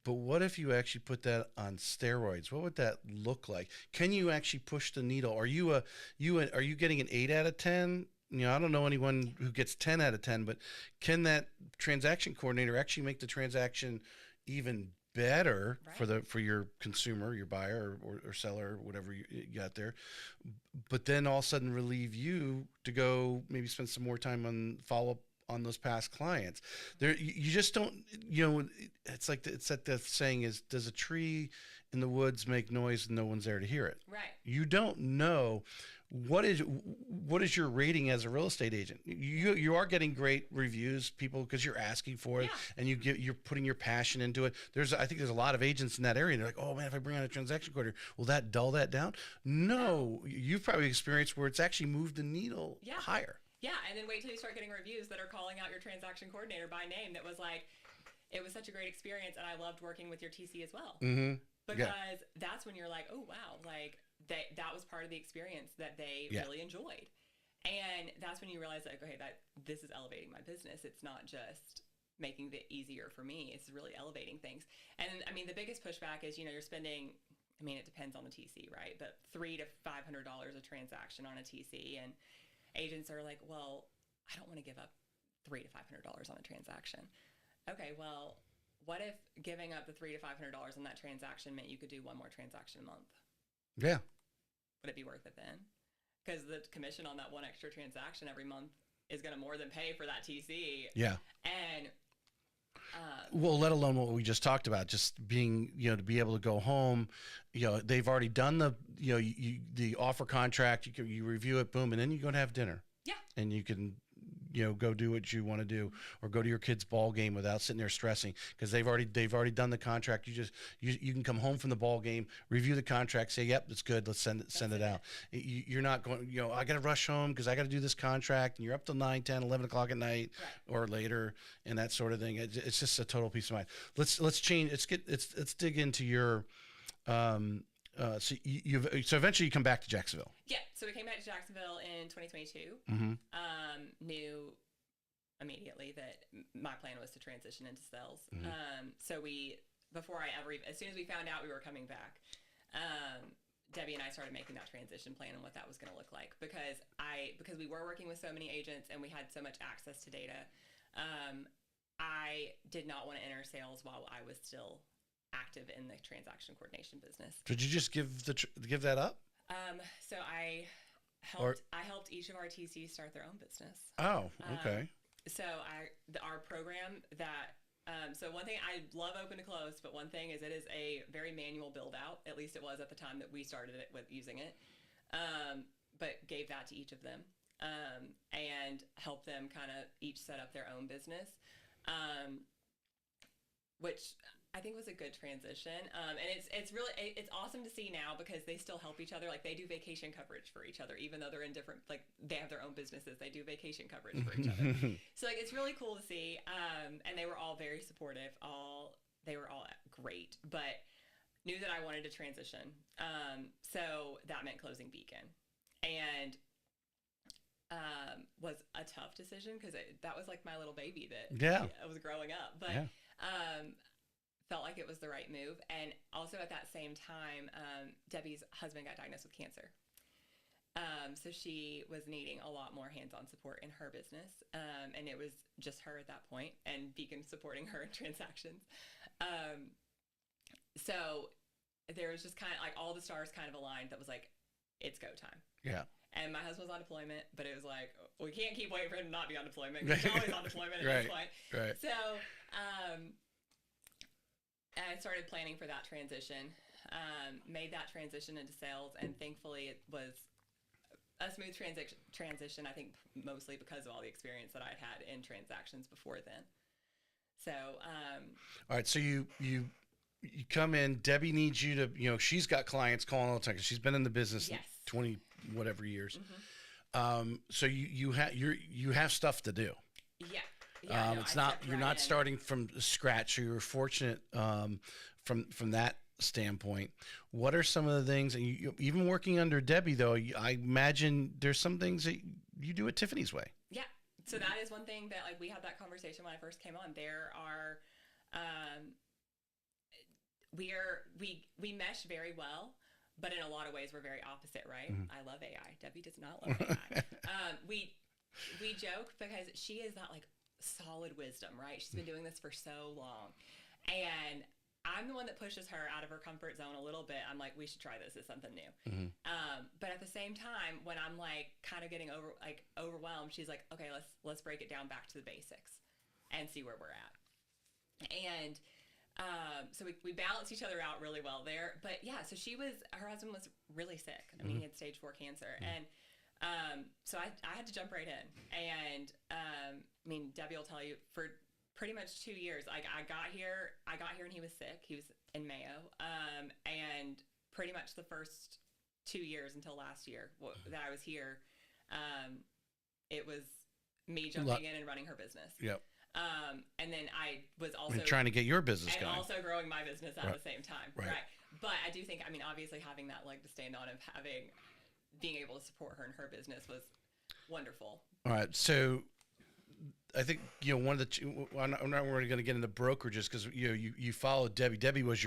But what if you actually put that on steroids? What would that look like? Can you actually push the needle? Are you getting an 8 out of 10? I don't know anyone who gets 10 out of 10, but can that transaction coordinator actually make the transaction even better for your consumer, your buyer or seller, or whatever you got there, but then all of a sudden relieve you to go maybe spend some more time on follow up on those past clients? There, you just don't, it's like the saying is, does a tree in the woods make noise and no one's there to hear it? Right. You don't know. What is your rating as a real estate agent? You are getting great reviews, people, because you're asking for it, and you're putting your passion into it. I think there's a lot of agents in that area. And they're like, oh man, if I bring on a transaction coordinator, will that dull that down? No, you've probably experienced where it's actually moved the needle higher. Yeah, and then wait till you start getting reviews that are calling out your transaction coordinator by name. That was like, it was such a great experience, and I loved working with your TC as well. Mm-hmm. Because that's when you're like, oh wow, like that was part of the experience that they really enjoyed. And that's when you realize, like, okay, that this is elevating my business. It's not just making it easier for me. It's really elevating things. And I mean, the biggest pushback is, you're spending, it depends on the TC, right? But $300 to $500 a transaction on a TC. And agents are like, well, I don't want to give up $300 to $500 on a transaction. Okay, well, what if giving up the $300 to $500 on that transaction meant you could do one more transaction a month? Yeah. Would it be worth it then? Because the commission on that one extra transaction every month is going to more than pay for that TC. Yeah. And well, let alone what we just talked about, just being, to be able to go home, they've already done the offer contract. You review it, boom, and then you go and have dinner. Yeah. And you can, go do what you want to do, or go to your kid's ball game without sitting there stressing, because they've already done the contract. You can come home from the ball game, review the contract, say, yep, it's good. Let's send it out. You're not going, I got to rush home because I got to do this contract, and you're up till 9, 10, 11 o'clock at night or later, and that sort of thing. It's just a total peace of mind. Let's change. Let's dig into your, so eventually you come back to Jacksonville. Yeah. So we came back to Jacksonville in 2022. Mm-hmm. Knew immediately that my plan was to transition into sales. Mm-hmm. So as soon as we found out we were coming back, Debbie and I started making that transition plan and what that was going to look like, because we were working with so many agents and we had so much access to data. I did not want to enter sales while I was still active in the transaction coordination business. Did you just give that up? So I helped each of our TCs start their own business. Oh, okay. So our program that, so one thing, I love open to close, but one thing is it is a very manual build out. At least it was at the time that we started it with using it. But gave that to each of them, and helped them kind of each set up their own business. which I think was a good transition. And it's really, it's awesome to see now because they still help each other. Like they do vacation coverage for each other, even though they're in different, like they have their own businesses, they do vacation coverage for each other. So like, it's really cool to see. And they were all very supportive. They were all great, but knew that I wanted to transition. So that meant closing Beacon, and was a tough decision because that was like my little baby that I was growing up, but felt like it was the right move. And also at that same time, Debbie's husband got diagnosed with cancer. So she was needing a lot more hands-on support in her business. And it was just her at that point, and Beacon supporting her in transactions. So there was just kind of like all the stars kind of aligned that was like, it's go time. Yeah. And my husband was on deployment, but it was like, we can't keep waiting for him to not be on deployment. He's always on deployment at this point. Right. So I started planning for that transition, made that transition into sales, and thankfully it was a smooth transition, I think mostly because of all the experience that I'd had in transactions before then. So all right, so you come in, Debbie needs you to, she's got clients calling all the time because she's been in the business 20 whatever years. So you have stuff to do. Yeah. It's not, you're not starting from scratch. So you're fortunate from that standpoint. What are some of the things, and you even working under Debbie though, I imagine there's some things that you do it Tiffany's way. Yeah. So that is one thing that like we had that conversation when I first came on. There are, we mesh very well, but in a lot of ways we're very opposite, right? I love AI. Debbie does not love AI. We joke because she is that like solid wisdom, right? She's been doing this for so long, and I'm the one that pushes her out of her comfort zone a little bit. I'm like, we should try this as something new. But at the same time, when I'm like kind of getting overwhelmed, she's like, okay, let's break it down back to the basics and see where we're at. And so we balance each other out really well there. But yeah, so her husband was really sick. I mean, he had stage 4 cancer. And so I had to jump right in. And I mean, Debbie will tell you, for pretty much 2 years, like I got here and he was sick. He was in Mayo. And pretty much the first 2 years until last year that I was here, it was me jumping in and running her business. Yep. And then I was also trying to get your business going. And also growing my business at the same time. Right. But I do think, I mean, obviously having that leg to stand on of being able to support her in her business was wonderful. All right. So I think, one of the, I'm not really going to get into brokerages because, you followed Debbie. Debbie was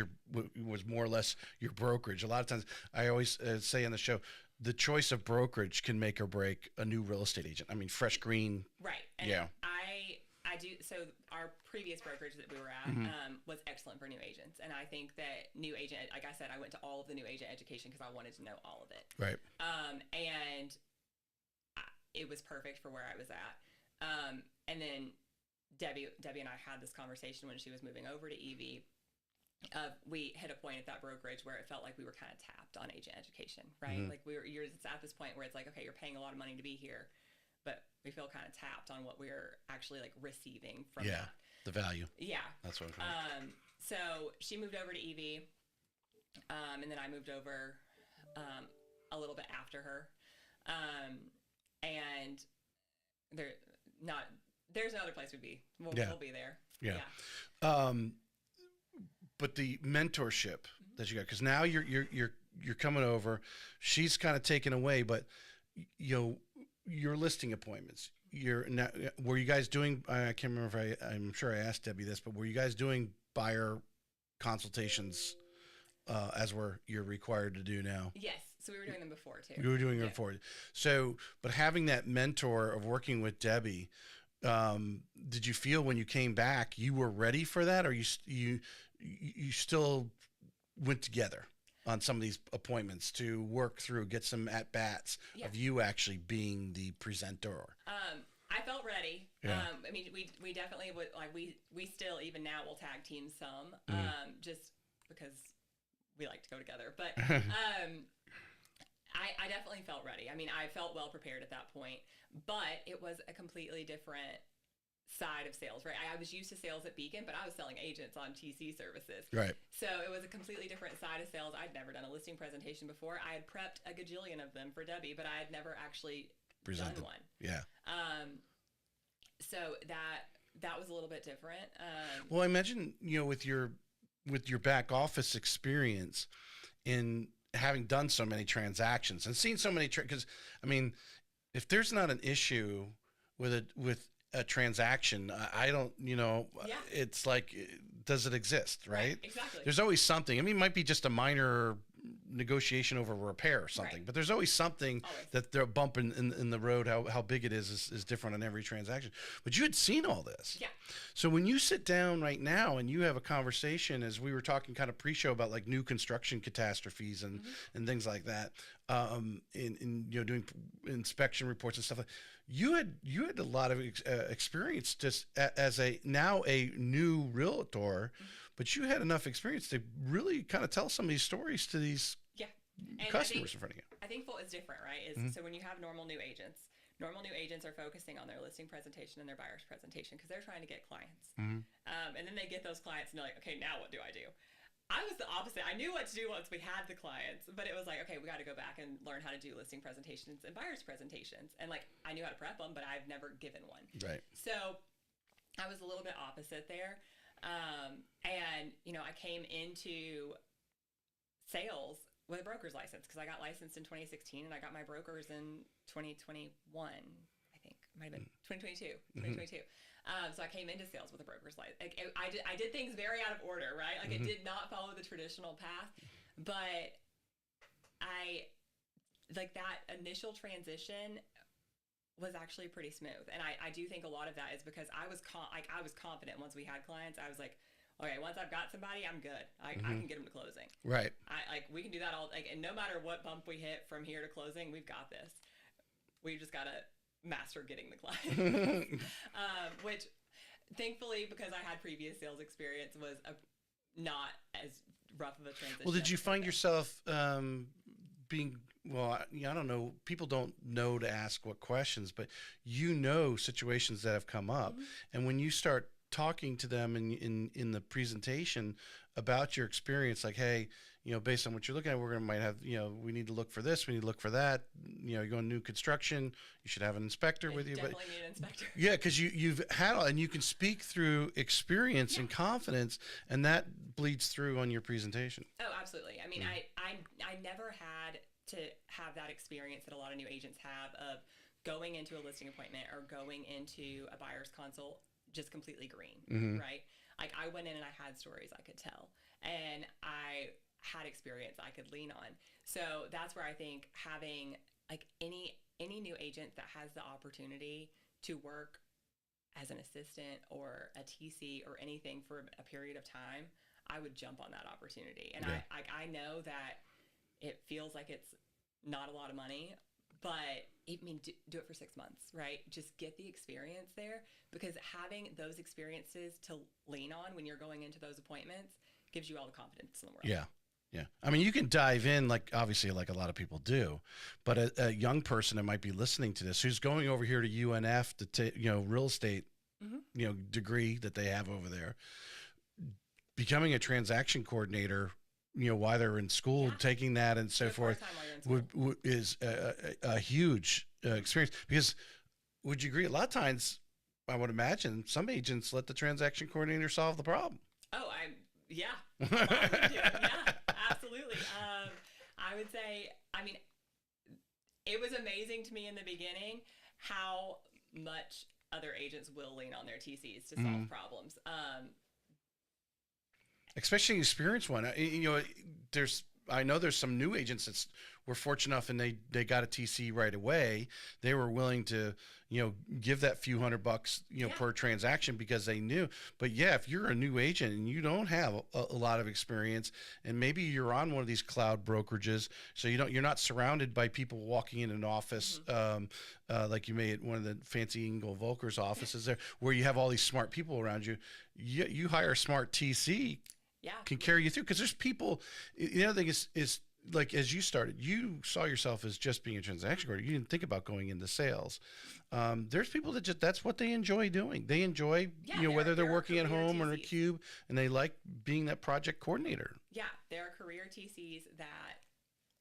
more or less your brokerage. A lot of times I always say on the show, the choice of brokerage can make or break a new real estate agent. I mean, fresh green. Right. And yeah. I do. So our previous brokerage that we were at was excellent for new agents. And I think that new agent, like I said, I went to all of the new agent education because I wanted to know all of it. Right. And it was perfect for where I was at. And then Debbie and I had this conversation when she was moving over to EV. We hit a point at that brokerage where it felt like we were kind of tapped on agent education, right? Like you're at this point where it's like, okay, you're paying a lot of money to be here, but we feel kind of tapped on what we're actually like receiving from that. The value. Yeah. That's what I'm trying. So she moved over to EV, and then I moved over a little bit after her. And there's another place we'll be there. Yeah. But the mentorship that you got, because now you're coming over, she's kind of taken away, but your listing appointments, were you guys doing, I can't remember if I'm sure I asked Debbie this, but were you guys doing buyer consultations as you're required to do now? Yes. So we were doing them before too. You were doing them before. So, but having that mentor of working with Debbie, did you feel when you came back, you were ready for that, or you still went together on some of these appointments to work through, get some at bats of you actually being the presenter? I felt ready. I mean, we definitely would, like, we still, even now, will tag team some, just because we like to go together. But I definitely felt ready. I mean, I felt well prepared at that point, but it was a completely different side of sales, right? I was used to sales at Beacon, but I was selling agents on TC services. Right. So it was a completely different side of sales. I'd never done a listing presentation before. I had prepped a gajillion of them for Debbie, but I had never actually done one. Yeah. So that was a little bit different. Well, I imagine, with your back office experience in having done so many transactions and seen so many, because I mean, if there's not an issue with a transaction, I don't, it's like, does it exist, right? Exactly. There's always something. I mean, it might be just a minor negotiation over repair or something, but there's always something that they're bumping in the road. How big it is different on every transaction. But you had seen all this. Yeah. So when you sit down right now and you have a conversation, as we were talking kind of pre-show about like new construction catastrophes and things like that, in doing inspection reports and stuff like. You had a lot of experience just as a new realtor, but you had enough experience to really kind of tell some of these stories to these customers in front of you. I think what is different, right, is so when you have normal new agents are focusing on their listing presentation and their buyer's presentation because they're trying to get clients. And then they get those clients and they're like, okay, now what do I do? I was the opposite. I knew what to do once we had the clients, but it was like, okay, we got to go back and learn how to do listing presentations and buyer's presentations. And like, I knew how to prep them, but I've never given one. Right. So I was a little bit opposite there. And, I came into sales with a broker's license because I got licensed in 2016 and I got my brokers in 2021, I think. It might have been 2022. So I came into sales with a broker's license. Like, I did things very out of order, right? Like, it did not follow the traditional path, but that initial transition was actually pretty smooth. And I do think a lot of that is because I was confident once we had clients. I was like, okay, once I've got somebody, I'm good. I can get them to closing. Right. We can do that all, and no matter what bump we hit from here to closing, we've got this. We've just got to master getting the client. Which thankfully, because I had previous sales experience, was not as rough of a transition. Well, did you find yourself being, I don't know, people don't know to ask what questions, but situations that have come up. And when you start talking to them in the presentation about your experience, like, hey, based on what you're looking at, might have, we need to look for this, we need to look for that. You're going new construction, you should have an inspector with you. Definitely need an inspector. Yeah, because you've had, and you can speak through experience and confidence, and that bleeds through on your presentation. Oh, absolutely. I mean, I never had to have that experience that a lot of new agents have of going into a listing appointment or going into a buyer's consult just completely green, right? Like, I went in and I had stories I could tell, and I had experience I could lean on. So that's where I think having like any new agent that has the opportunity to work as an assistant or a TC or anything for a period of time, I would jump on that opportunity. And I know that it feels like it's not a lot of money, but do it for 6 months, right? Just get the experience there, because having those experiences to lean on when you're going into those appointments gives you all the confidence in the world. Yeah. Yeah. I mean, you can dive in, like, obviously, like a lot of people do, but a young person that might be listening to this, who's going over here to UNF to take, real estate, degree that they have over there, becoming a transaction coordinator, while they're in school, taking that and so forth is a huge experience. Because would you agree? A lot of times, I would imagine some agents let the transaction coordinator solve the problem. Oh, yeah, absolutely. I would say, it was amazing to me in the beginning how much other agents will lean on their TCs to solve problems. Especially experienced one. I know there's some new agents that were fortunate enough and they got a TC right away. They were willing to, give that few $100, per transaction because they knew. But yeah, if you're a new agent and you don't have a lot of experience, and maybe you're on one of these cloud brokerages, so you're not surrounded by people walking in an office, like you may at one of the fancy Engel Volkers offices there, where you have all these smart people around you. You hire a smart TC. Yeah. Can carry you through, because there's people. The other thing is like as you started, you saw yourself as just being a transaction coordinator. You didn't think about going into sales. There's people that just that's what they enjoy doing. They enjoy, whether they're working at home or in a cube, and they like being that project coordinator. Yeah, there are career TCs that,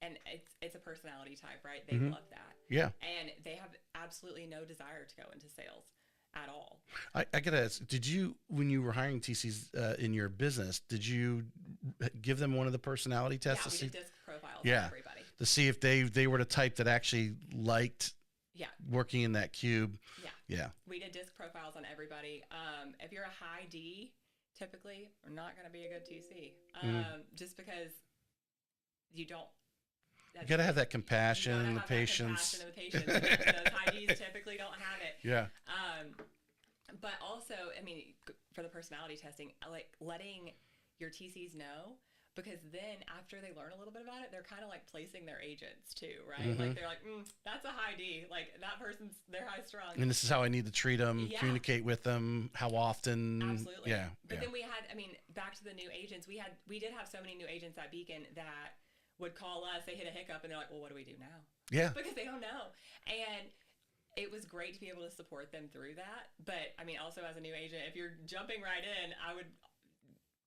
and it's a personality type, right? They love that. Yeah. And they have absolutely no desire to go into sales at all. I gotta ask, did you, when you were hiring TCs in your business, did you give them one of the personality tests? Yeah, we did disc profiles for everybody. To see if they were the type that actually liked working in that cube. Yeah. We did disc profiles on everybody. If you're a high D, typically, are not going to be a good TC. Just because you don't. You got to have that compassion and the patience. Those high Ds typically don't have it. Yeah. But also, I mean, for the personality testing, like letting your TCs know, because then after they learn a little bit about it, they're kind of like placing their agents too, right? Like they're like, that's a high D. Like that person's, they're high strung. And this is how I need to treat them, communicate with them, how often. Absolutely. Yeah. But then we had, I mean, back to the new agents, we did have so many new agents at Beacon that would call us, they hit a hiccup and they're like, well, what do we do now? Yeah. Because they don't know. And it was great to be able to support them through that. But I mean, also as a new agent, if you're jumping right in, I would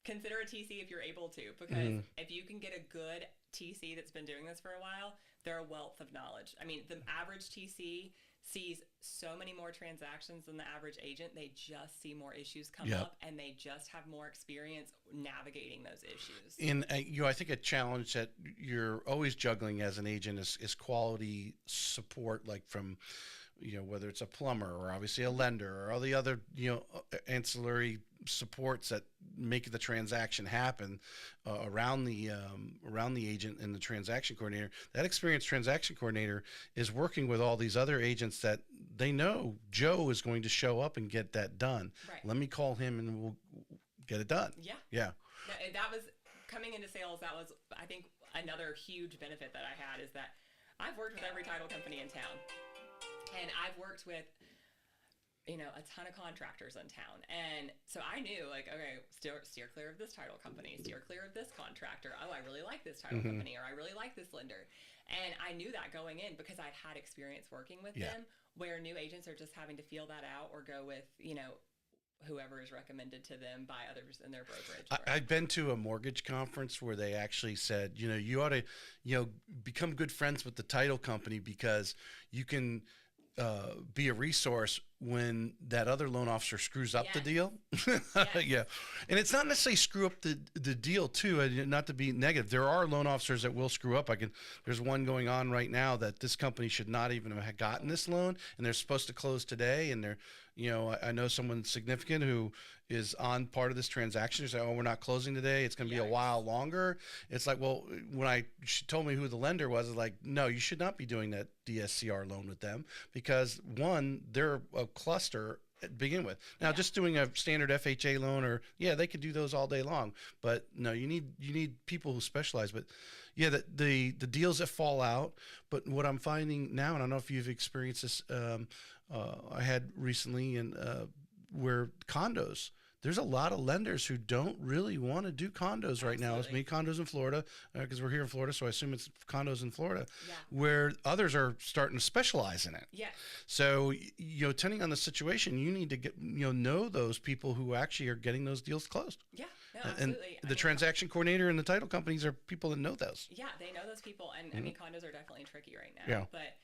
consider a TC if you're able to, because if you can get a good TC that's been doing this for a while, they're a wealth of knowledge. I mean, the average TC sees so many more transactions than the average agent. They just see more issues come up, and they just have more experience navigating those issues. And I think a challenge that you're always juggling as an agent is quality support, like from whether it's a plumber or obviously a lender or all the other ancillary supports that make the transaction happen around the agent and the transaction coordinator. That experienced transaction coordinator is working with all these other agents that they know Joe is going to show up and get that done. Right. Let me call him and we'll get it done. Yeah. That was coming into sales. That was, I think, another huge benefit that I had is that I've worked with every title company in town. And I've worked with, a ton of contractors in town. And so I knew, like, okay, steer clear of this title company, steer clear of this contractor. Oh, I really like this title company, or I really like this lender. And I knew that going in because I'd had experience working with them, where new agents are just having to feel that out or go with, whoever is recommended to them by others in their brokerage. I've been to a mortgage conference where they actually said, you ought to, become good friends with the title company because you can be a resource when that other loan officer screws up the deal. Yeah. And it's not necessarily screw up the deal too, not to be negative. There are loan officers that will screw up. There's one going on right now that this company should not even have gotten this loan, and they're supposed to close today. And they're, I know someone significant who is on part of this transaction. They say, oh, we're not closing today. It's going to be a while longer. It's like, well, when she told me who the lender was, it's like, no, you should not be doing that DSCR loan with them because one, they're a cluster to begin with. Now, just doing a standard FHA loan they could do those all day long, but no, you need people who specialize. But the deals that fall out. But what I'm finding now, and I don't know if you've experienced this, I had recently where condos, there's a lot of lenders who don't really want to do condos right now. It's many condos in Florida because we're here in Florida, so I assume it's condos in Florida, where others are starting to specialize in it. Yeah. So, depending on the situation, you need to get, know those people who actually are getting those deals closed. Yeah, no, absolutely. And the transaction coordinator and the title companies are people that know those. Yeah, they know those people. And I mean, condos are definitely tricky right now. Yeah. But,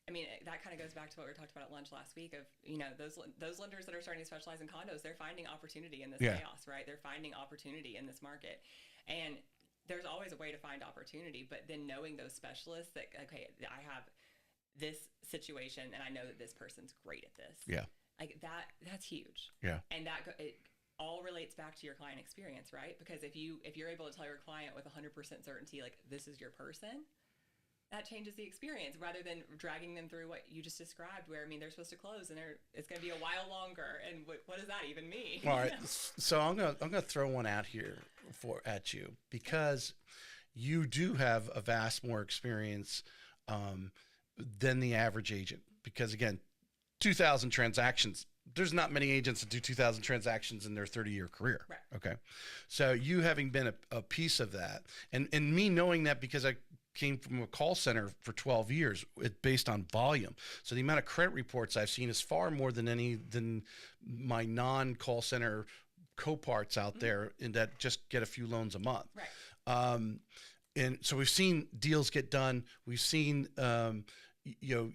I mean, that kind of goes back to what we talked about at lunch last week of, those lenders that are starting to specialize in condos, they're finding opportunity in this chaos, right? They're finding opportunity in this market. And there's always a way to find opportunity, but then knowing those specialists that, okay, I have this situation and I know that this person's great at this. Yeah. Like that's huge. Yeah. And it all relates back to your client experience, right? Because if you're able to tell your client with 100% certainty, like this is your person, that changes the experience rather than dragging them through what you just described where, I mean, they're supposed to close and it's going to be a while longer. And what does that even mean? All right. So I'm going to throw one out here at you because you do have a vast more experience than the average agent because again, 2,000 transactions there's not many agents that do 2,000 transactions in their 30-year career. Right. Okay. So you having been a piece of that, and me knowing that because I came from a call center for 12 years, it's based on volume. So the amount of credit reports I've seen is far more than my non-call center co-parts out there in that just get a few loans a month. Right. And so we've seen deals get done. We've seen, who to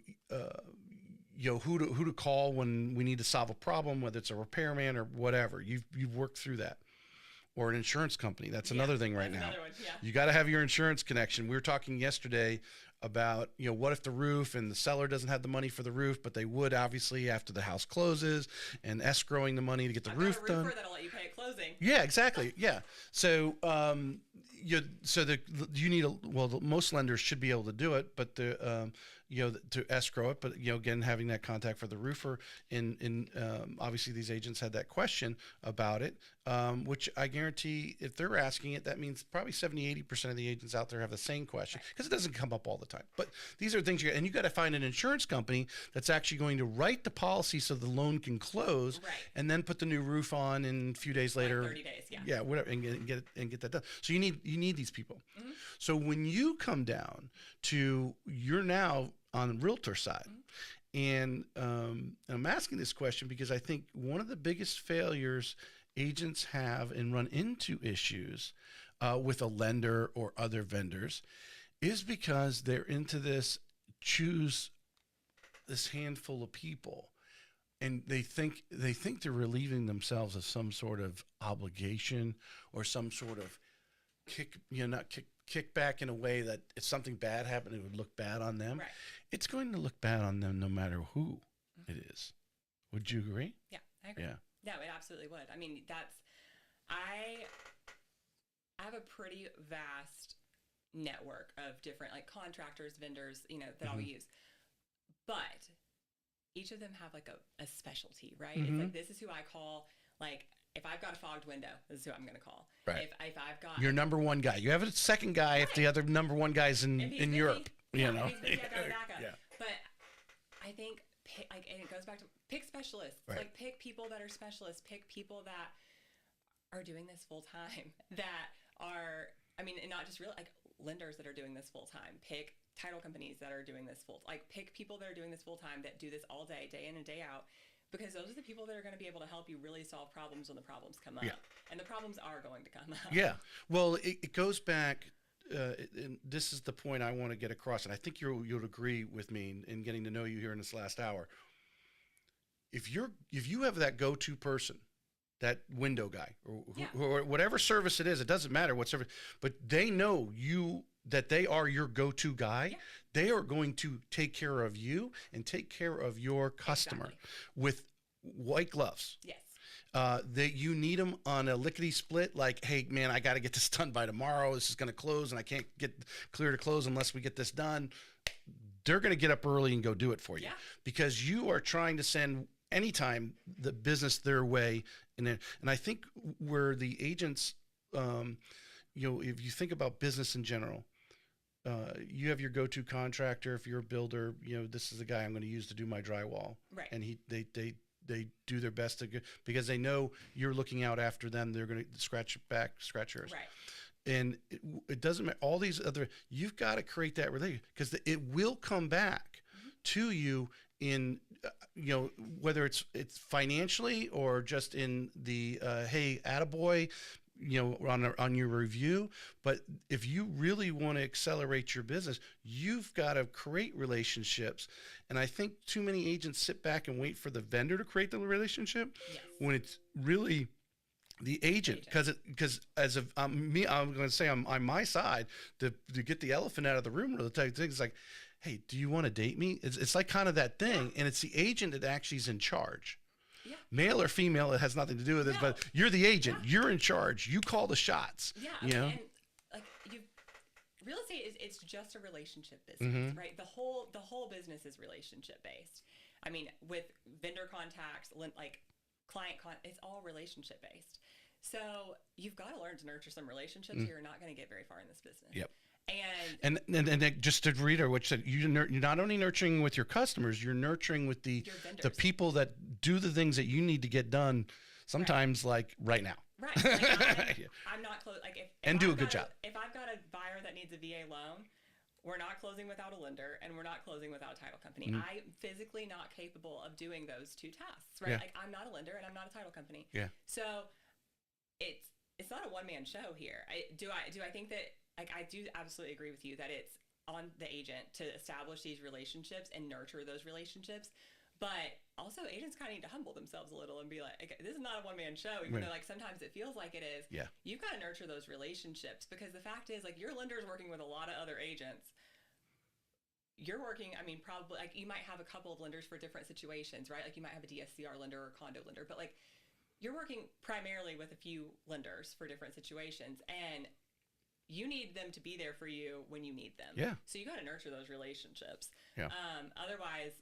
call when we need to solve a problem, whether it's a repairman or whatever. You've worked through that. Or an insurance company. That's another thing right now. Another one, yeah. You got to have your insurance connection. We were talking yesterday about, what if the roof and the seller doesn't have the money for the roof, but they would obviously after the house closes, and escrowing the money to get the roof done. That'll let you pay at closing. Yeah, exactly. Yeah. So, most lenders should be able to do it, but to escrow it, but again, having that contact for the roofer, and obviously these agents had that question about it, which I guarantee if they're asking it, that means probably 70-80% of the agents out there have the same question, because it doesn't come up all the time. But these are things you got to find an insurance company that's actually going to write the policy so the loan can close, right, and then put the new roof on, and a few days later, 30 days, yeah, whatever, and get that done. So you need these people. Mm-hmm. So when you come down to, you're now on the Realtor side, and I'm asking this question because I think one of the biggest failures agents have and run into issues with a lender or other vendors is because they're into choose this handful of people, and they think they're relieving themselves of some sort of obligation or some sort of kickback in a way that if something bad happened, it would look bad on them. Right. It's going to look bad on them no matter who it is. Would you agree? Yeah, I agree. Yeah. No, it absolutely would. I mean, I have a pretty vast network of different contractors, vendors, that I'll use. But each of them have a specialty, right? Mm-hmm. It's this is who I call, if I've got a fogged window, this is who I'm going to call. Right. If I've got your number one guy, you have a second guy if the other number one guy's in Europe. If he's busy, I've got a backup. Yeah. But I think, and it goes back to pick specialists. Right. Pick people that are specialists. Pick people that are doing this full time. That are, and not just lenders that are doing this full time. Pick title companies that are doing this pick people that are doing this full time, that do this all day in and day out. Because those are the people that are going to be able to help you really solve problems when the problems come up. Yeah. And the problems are going to come up. Yeah. Well, it goes back, and this is the point I want to get across, and I think you'll agree with me in getting to know you here in this last hour. If you have that go-to person, that window guy, or whatever service it is, it doesn't matter what service, but they know that they are your go-to guy. Yeah. They are going to take care of you and take care of your customer with white gloves. Yes. That you need them on a lickety split, hey man, I got to get this done by tomorrow. This is going to close and I can't get clear to close unless we get this done. They're going to get up early and go do it for you, because you are trying to send anytime the business their way. And I think where the agents, if you think about business in general, you have your go-to contractor. If you're a builder, this is the guy I'm going to use to do my drywall. Right. And they do their best because they know you're looking out after them. They're going to scratch yours. Right. And it doesn't matter. All these you've got to create that relationship, because it will come back to you in, whether it's financially or just in the, hey, attaboy, on your review. But if you really want to accelerate your business, you've got to create relationships. And I think too many agents sit back and wait for the vendor to create the relationship when it's really the agent. Because as of me, I'm going to say I'm on my side to get the elephant out of the room. The type of thing is hey, do you want to date me? It's kind of that thing, and it's the agent that actually is in charge. Yeah. Male or female, it has nothing to do with it, but you're the agent. Yeah. You're in charge. You call the shots. Yeah. And real estate it's just a relationship business, right? The whole business is relationship based. With vendor contacts, client it's all relationship based. So you've got to learn to nurture some relationships, or you're not going to get very far in this business. Yep. And just to read her, which said you're not only nurturing with your customers, you're nurturing with the people that do the things that you need to get done. Sometimes like right now. Right. Like I'm not close. Like if do a good job. If I've got a buyer that needs a VA loan, we're not closing without a lender, and we're not closing without a title company. I'm physically not capable of doing those two tasks, right? Like I'm not a lender and I'm not a title company. Yeah. So it's not a one-man show here. Do I think that, like, I do absolutely agree with you that it's on the agent to establish these relationships and nurture those relationships. But also agents kind of need to humble themselves a little and be like, okay, this is not a one-man show, even though like sometimes it feels like it is. Yeah. You've got to nurture those relationships, because the fact is, like, your lender is working with a lot of other agents. You're working, I mean, probably, like, you might have a couple of lenders for different situations, right? Like you might have a DSCR lender or a condo lender, but like you're working primarily with a few lenders for different situations, and you need them to be there for you when you need them. Yeah. So you got to nurture those relationships. Yeah. Otherwise,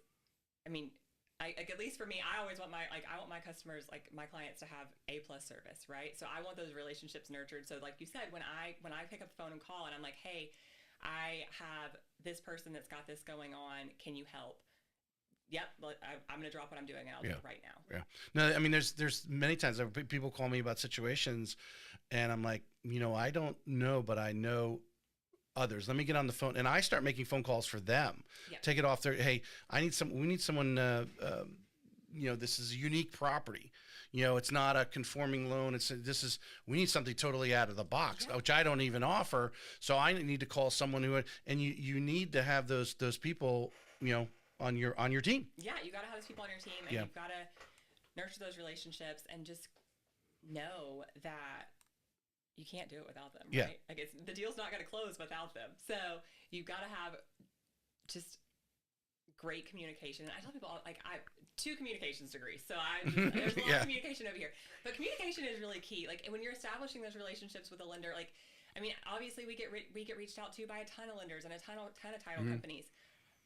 I mean, like at least for me, I always want my customers, like my clients, to have A+ service, right? So I want those relationships nurtured. So like you said, when I pick up the phone and call and I'm like, hey, I have this person that's got this going on, can you help? Yep, I'm going to drop what I'm doing and I'll do it right now. Yeah. No, I mean, there's many times people call me about situations and I'm like, I don't know, but I know others. Let me get on the phone, and I start making phone calls for them. Yep. Take it off their, hey, we need someone, this is a unique property. It's not a conforming loan. We need something totally out of the box, which I don't even offer. So I need to call someone and you need to have those people, on your team. Yeah. You got to have those people on your team, and you've got to nurture those relationships and just know that you can't do it without them, right? Like the deal's not going to close without them. So you've got to have just great communication. And I tell people, like, I have 2 communications degrees, so there's a lot of communication over here. But communication is really key. Like when you're establishing those relationships with a lender, like, I mean, obviously we get reached out to by a ton of lenders and a ton of title companies.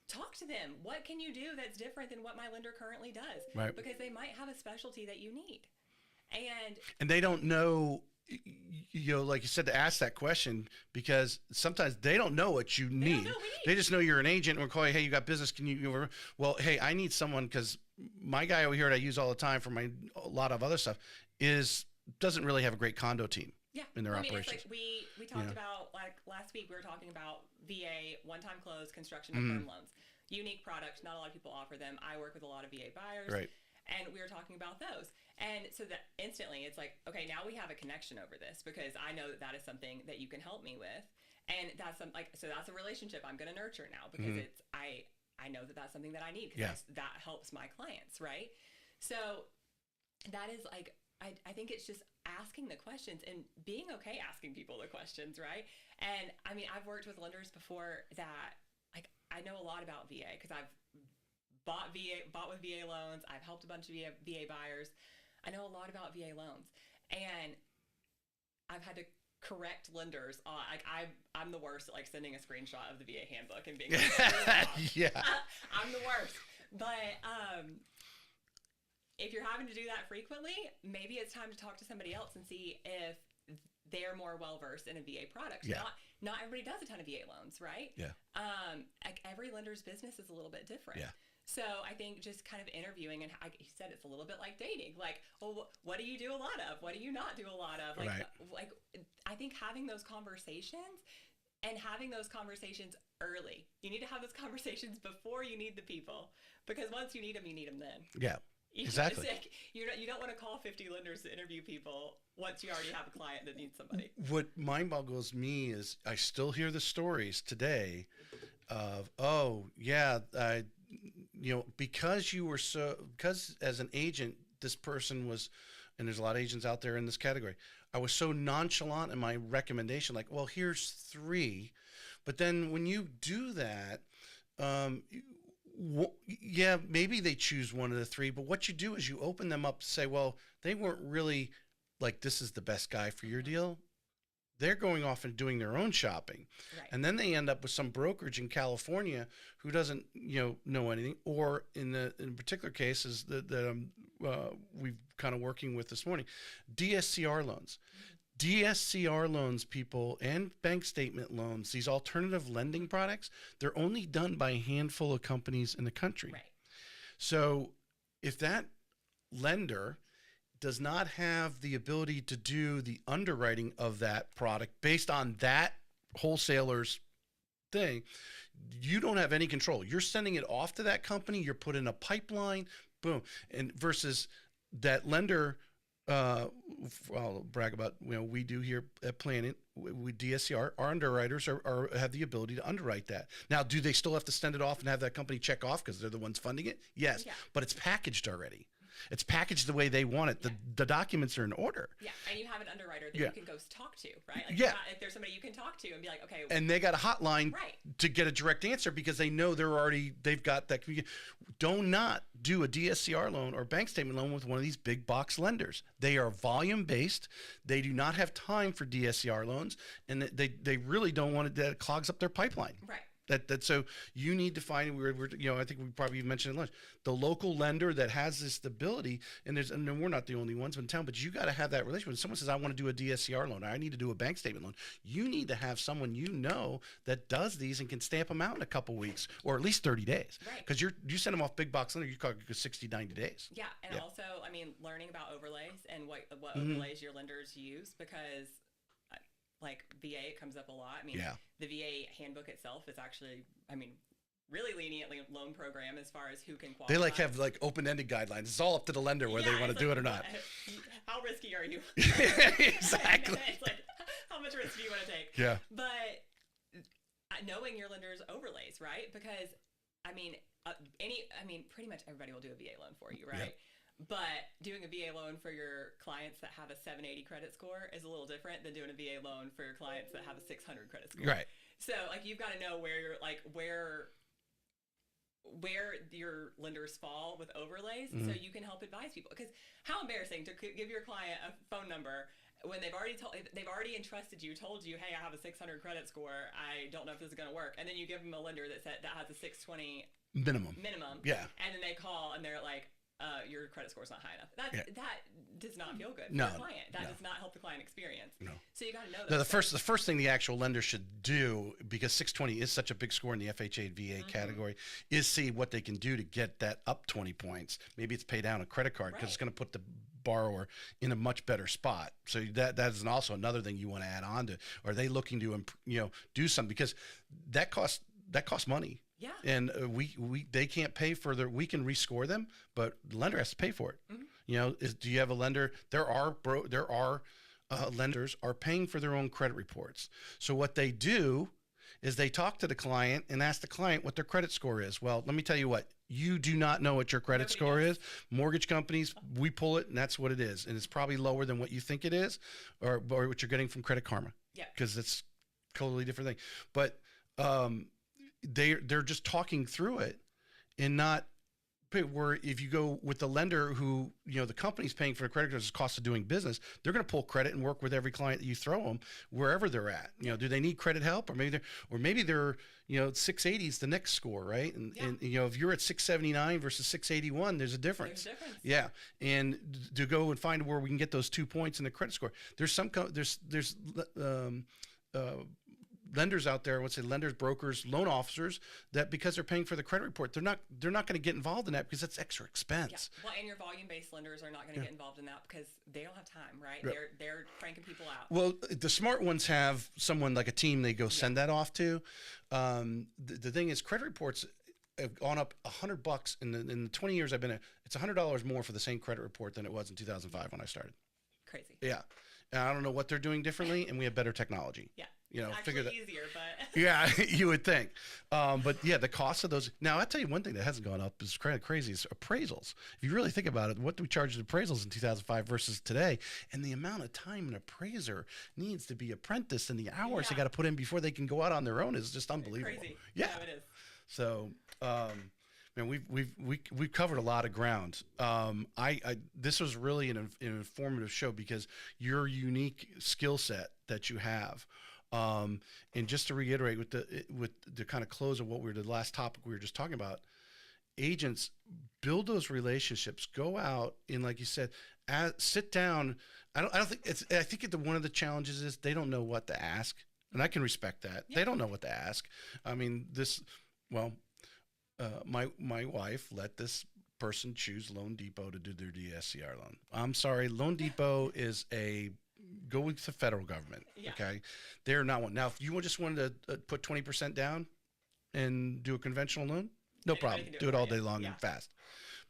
Talk to them. What can you do that's different than what my lender currently does? Right. Because they might have a specialty that you need, and they don't know. Like you said, to ask that question, because sometimes they don't know what you need. They just know you're an agent and we're calling, hey, you got business. Can you, well, hey, I need someone, because my guy over here that I use all the time for a lot of other stuff doesn't really have a great condo team in their operations. It's like we talked about, like last week, we were talking about VA, one-time close, construction and firm loans. Unique product. Not a lot of people offer them. I work with a lot of VA buyers. Right. And we were talking about those. And so that instantly it's like, okay, now we have a connection over this, because I know that is something that you can help me with. And that's so that's a relationship I'm going to nurture now, because I know that that's something that I need, because that helps my clients. Right. So that is like, I think it's just asking the questions and being okay asking people the questions. Right. And I mean, I've worked with lenders before that, like, I know a lot about VA because I've bought with VA loans. I've helped a bunch of VA buyers. I know a lot about VA loans, and I've had to correct lenders. I'm the worst at like sending a screenshot of the VA handbook and being like, I'm the worst. But if you're having to do that frequently, maybe it's time to talk to somebody else and see if they're more well-versed in a VA product. Yeah. Not everybody does a ton of VA loans, right? Yeah. Like every lender's business is a little bit different. Yeah. So I think just kind of interviewing, and like you said, it's a little bit like dating. Like, well, what do you do a lot of? What do you not do a lot of? Like I think having those conversations and having those conversations early. You need to have those conversations before you need the people, because once you need them then. Yeah. Exactly. You don't want to call 50 lenders to interview people once you already have a client that needs somebody. What mind boggles me is I still hear the stories today of, because as an agent, this person was, and there's a lot of agents out there in this category, I was so nonchalant in my recommendation, like, well, here's 3. But then when you do that, maybe they choose one of the 3, but what you do is you open them up to say, well, they weren't really like, this is the best guy for your deal. They're going off and doing their own shopping. Right. And then they end up with some brokerage in California who doesn't, know anything, or in particular cases that we've kind of working with this morning, DSCR loans. DSCR loans, people, and bank statement loans, these alternative lending products, they're only done by a handful of companies in the country. Right. So if that lender does not have the ability to do the underwriting of that product based on that wholesaler's thing, you don't have any control. You're sending it off to that company. You're put in a pipeline, boom. And versus that lender, I'll brag about, we do here at Planet, we DSCR, our underwriters have the ability to underwrite that. Now, do they still have to send it off and have that company check off because they're the ones funding it? Yes, Yeah. but it's packaged already. It's packaged the way they want it. The documents are in order. Yeah, and you have an underwriter that you can go talk to, right? Like if there's somebody you can talk to and be like, okay. And they got a hotline to get a direct answer because they know they've got that. Do not do a DSCR loan or bank statement loan with one of these big box lenders. They are volume based. They do not have time for DSCR loans, and they really don't want it. That clogs up their pipeline. Right. So you need to find, I think we probably mentioned it lunch, the local lender that has this stability, and we're not the only ones in town, but you got to have that relationship. When someone says, I want to do a DSCR loan, I need to do a bank statement loan, you need to have someone that does these and can stamp them out in a couple weeks or at least 30 days. Right. Because you send them off big box lender, you call it 60, 90 days. Yeah, and also, learning about overlays and what overlays your lenders use, because like VA, it comes up a lot. The VA handbook itself is actually, really lenient loan program as far as who can qualify. They have open-ended guidelines. It's all up to the lender whether they want to do it or not. How risky are you? Exactly. It's like, how much risk do you want to take? Yeah. But knowing your lender's overlays, right? Because pretty much everybody will do a VA loan for you, right? Yeah. But doing a VA loan for your clients that have a 780 credit score is a little different than doing a VA loan for your clients that have a 600 credit score. Right. So you've got to know where you're where your lenders fall with overlays, so you can help advise people. Because how embarrassing to give your client a phone number when they've already entrusted you, told you, hey, I have a 600 credit score, I don't know if this is going to work, and then you give them a lender that has a 620 minimum. Yeah. And then they call and they're like, your credit score is not high enough. That does not feel good for the client. That does not help the client experience. No. So you got to know that. The first thing the actual lender should do, because 620 is such a big score in the FHA and VA category, is see what they can do to get that up 20 points. Maybe it's pay down a credit card because it's going to put the borrower in a much better spot. So that is also another thing you want to add on to. Are they looking to do something, because that costs money. Yeah. And they can't pay for we can rescore them, but the lender has to pay for it. Mm-hmm. Do you have a lender? There are lenders are paying for their own credit reports. So what they do is they talk to the client and ask the client what their credit score is. Well, let me tell you what, you do not know what your credit score is. Mortgage companies, we pull it and that's what it is. And it's probably lower than what you think it is or what you're getting from Credit Karma. Yeah. Because it's a totally different thing. But, they're just talking through it, and not where if you go with the lender who, the company's paying for the credit cards, cost of doing business, they're going to pull credit and work with every client that you throw them wherever they're at. Do they need credit help, or maybe they're 680 is the next score, right? And if you're at 679 versus 681, there's a difference. Yeah. And to go and find where we can get those 2 points in the credit score. There's lenders out there, lenders, brokers, loan officers, that because they're paying for the credit report, they're not going to get involved in that because that's extra expense. Yeah. Well, and your volume-based lenders are not going to get involved in that because they don't have time, right? Yeah. They're cranking people out. Well, the smart ones have someone like a team they go send that off to. The thing is, credit reports have gone up $100 in the 20 years I've been at. It's $100 more for the same credit report than it was in 2005 when I started. Crazy. Yeah. And I don't know what they're doing differently, and we have better technology. Yeah. Figure that easier, but yeah, you would think. But yeah, the cost of those. Now, I'll tell you one thing that hasn't gone up is kind of crazy is appraisals. If you really think about it, what do we charge appraisals in 2005 versus today? And the amount of time an appraiser needs to be apprenticed and the hours they got to put in before they can go out on their own is just unbelievable. Crazy. Yeah, it is. So, man, we've covered a lot of ground. This was really an informative show because your unique skill set that you have. And just to reiterate with the kind of close of the last topic we were just talking about, agents, build those relationships, go out and, like you said, sit down. I don't think I think one of the challenges is they don't know what to ask. And I can respect that. They don't know what to ask. I mean, my wife let this person choose Loan Depot to do their DSCR loan. I'm sorry, Loan Depot is go with the federal government. Yeah. Okay, they're not one. Now, if you just wanted to put 20% down and do a conventional loan, no problem. Do it all day long and fast.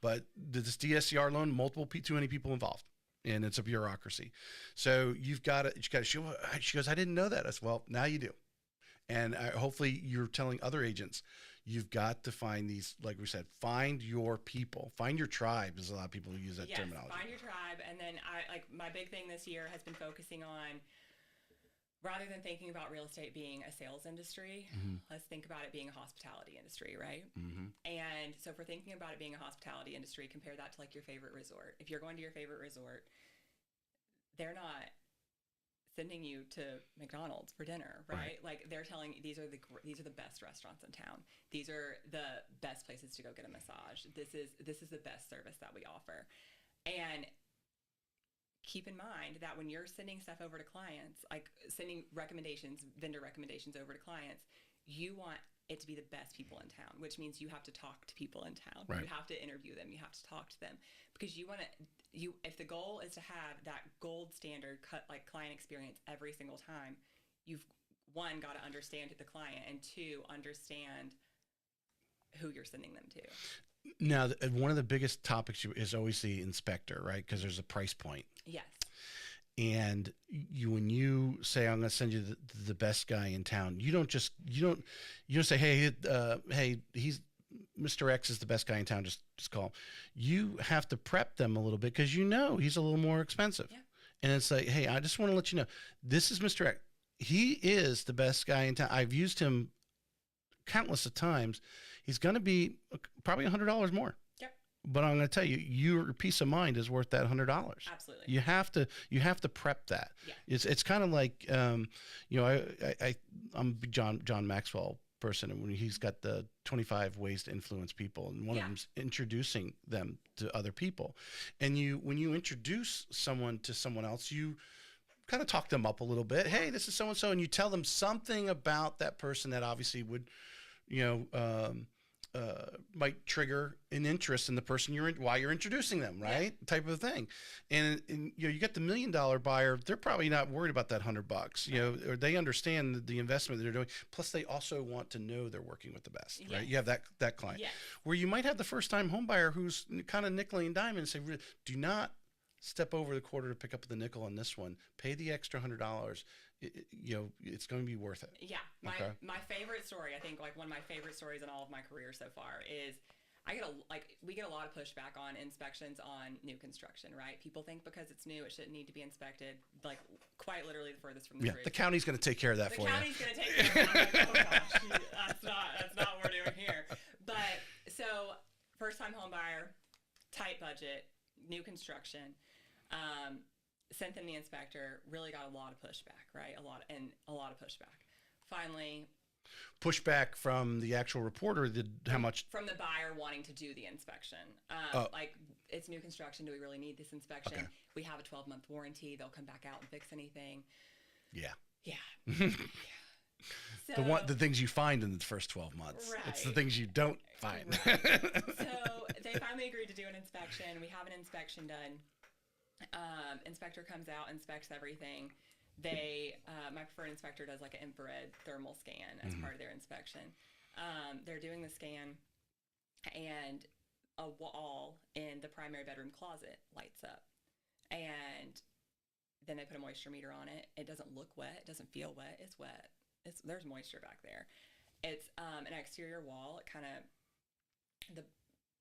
But this DSCR loan, too many people involved, and it's a bureaucracy. So you've got to. She goes, I didn't know that. I said, well, now you do. And hopefully you're telling other agents, you've got to find these, like we said, find your people, find your tribe. There's a lot of people who use that terminology. Find your tribe. And then my big thing this year has been focusing on, rather than thinking about real estate being a sales industry, let's think about it being a hospitality industry, right? And so if we're thinking about it being a hospitality industry, compare that to like your favorite resort. If you're going to your favorite resort, they're not sending you to McDonald's for dinner, right? Like they're telling you these are the best restaurants in town. These are the best places to go get a massage. This is the best service that we offer. And keep in mind that when you're sending stuff over to clients, like sending vendor recommendations over to clients, you want it to be the best people in town, which means you have to talk to people in town. Right. You have to interview them. You have to talk to them because if the goal is to have that gold standard client experience every single time, you've one, got to understand the client, and two, understand who you're sending them to. Now, one of the biggest topics is always the inspector, right? Because there's a price point. Yes. And when you say, I'm going to send you the best guy in town, you don't say, hey, he's Mr. X is the best guy in town. Just call him. You have to prep them a little bit because he's a little more expensive. Yeah. And it's like, hey, I just want to let you know, this is Mr. X. He is the best guy in town. I've used him countless of times. He's going to be probably $100 more. Yep. But I'm going to tell you, your peace of mind is worth that $100. Absolutely. You have to prep that. Yeah. It's kind of like, I'm John Maxwell person, and when he's got the 25 ways to influence people, and one of them's introducing them to other people. And when you introduce someone to someone else, you kind of talk them up a little bit. Hey, this is so and so, and you tell them something about that person that obviously would, might trigger an interest in the person while you're introducing them, right? Yeah. Type of thing. And you get the $1 million buyer, they're probably not worried about that $100, or they understand the investment that they're doing. Plus they also want to know they're working with the best, right? You have that client. Yes. Where you might have the first time home buyer who's kind of nickel and dime and say, do not step over the quarter to pick up the nickel on this one. Pay the extra $100. It's going to be worth it. Yeah. My favorite story, I think, like one of my favorite stories in all of my career so far is we get a lot of pushback on inspections on new construction, right? People think because it's new, it shouldn't need to be inspected. Like quite literally the furthest from the truth. The county's going to take care of that for you. The county's going to take care of it. I'm like, oh gosh, that's not what we're doing here. But so first time home buyer, tight budget, new construction, sent them the inspector, really got a lot of pushback, right? A lot of pushback. Finally, pushback from the actual reporter, how much? From the buyer wanting to do the inspection. Like, it's new construction. Do we really need this inspection? Okay. We have a 12-month warranty. They'll come back out and fix anything. Yeah. Yeah. Yeah. So, the things you find in the first 12 months. Right. It's the things you don't find. Right. So they finally agreed to do an inspection. We have an inspection done. Inspector comes out, inspects everything. My preferred inspector does like an infrared thermal scan as part of their inspection. They're doing the scan, and a wall in the primary bedroom closet lights up. And then they put a moisture meter on it. It doesn't look wet. It doesn't feel wet. It's wet. There's moisture back there. It's an exterior wall. It kind of, the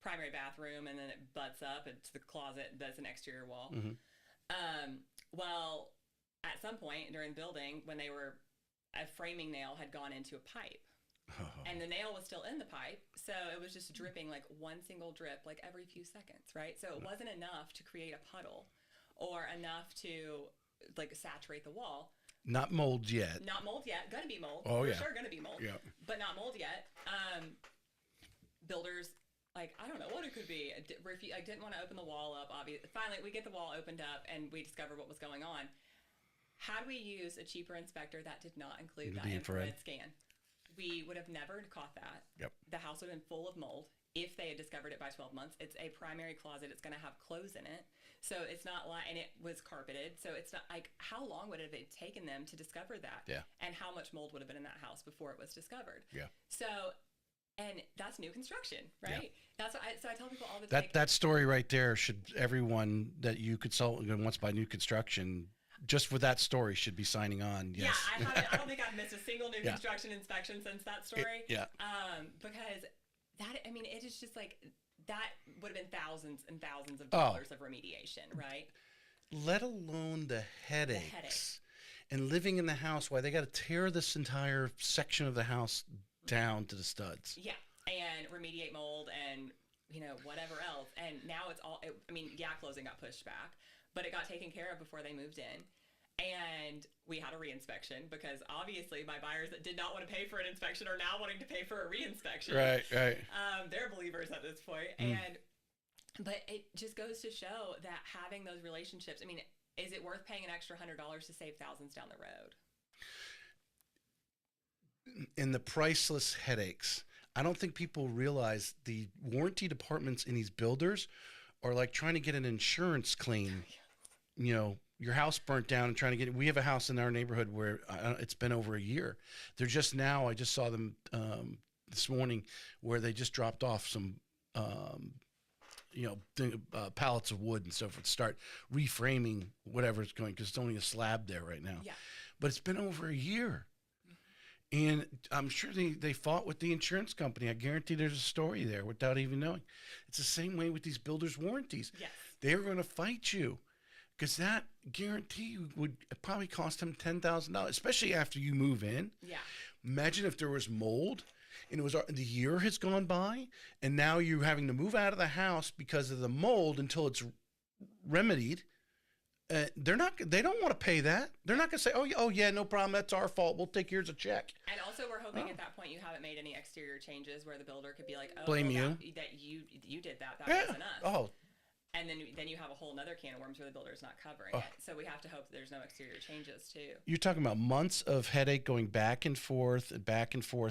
primary bathroom, and then it butts up into the closet. That's an exterior wall. Well, at some point during building, when a framing nail had gone into a pipe, and the nail was still in the pipe, so it was just dripping like one single drip like every few seconds, right? So it wasn't enough to create a puddle or enough to like saturate the wall. Not mold yet. Not mold yet. Gonna be mold. Oh, yeah. For sure gonna be mold. Yeah. But not mold yet. Builders like, I don't know what it could be. I didn't want to open the wall up, obviously. Finally, we get the wall opened up, and we discover what was going on. Had we used a cheaper inspector that did not include that infrared scan, we would have never caught that. Yep. The house would have been full of mold if they had discovered it by 12 months. It's a primary closet. It's going to have clothes in it. So it's not like, and it was carpeted. So it's not like, how long would it have taken them to discover that? Yeah. And how much mold would have been in that house before it was discovered? Yeah. So, and that's new construction, right? Yeah. That's what I tell people all the time. That story right there should, everyone that you consult and wants to buy new construction, just for that story should be signing on. Yes. Yeah, I don't think I've missed a single new construction inspection since that story. Because that, I mean, it is just like, that would have been thousands and thousands of dollars of remediation, right? Let alone the headaches. And living in the house, why they got to tear this entire section of the house down to the studs. Yeah, and remediate mold and, whatever else. And now it's all, closing got pushed back, but it got taken care of before they moved in. And we had a reinspection because obviously my buyers that did not want to pay for an inspection are now wanting to pay for a reinspection. Right. They're believers at this point. But it just goes to show that having those relationships, is it worth paying an extra $100 to save thousands down the road? In the priceless headaches, I don't think people realize the warranty departments in these builders are like trying to get an insurance claim, your house burnt down and trying to get, we have a house in our neighborhood where it's been over a year. They're just now, I just saw them this morning where they just dropped off some, pallets of wood and so forth, start reframing whatever it's going, because it's only a slab there right now. Yeah. But it's been over a year. And I'm sure they fought with the insurance company. I guarantee there's a story there without even knowing. It's the same way with these builders' warranties. Yes. They're going to fight you. Because that guarantee would probably cost him $10,000, especially after you move in. Yeah. Imagine if there was mold and it was the year has gone by and now you're having to move out of the house because of the mold until it's remedied. They don't want to pay that. They're not going to say, oh yeah, no problem. That's our fault. We'll take here's a check. And also we're hoping at that point you haven't made any exterior changes where the builder could be like, blame you. That you did that. That wasn't us. Oh. And then you have a whole nother can of worms where the builder's not covering it. So we have to hope that there's no exterior changes too. You're talking about months of headache going back and forth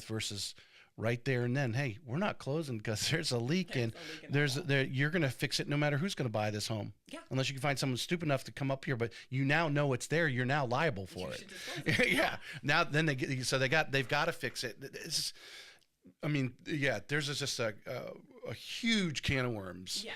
versus right there and then. Hey, we're not closing because there's a leak and you're going to fix it no matter who's going to buy this home. Yeah. Unless you can find someone stupid enough to come up here, but you now know it's there. You're now liable for it. Yeah. Now then they've got to fix it. There's just a huge can of worms. Yes.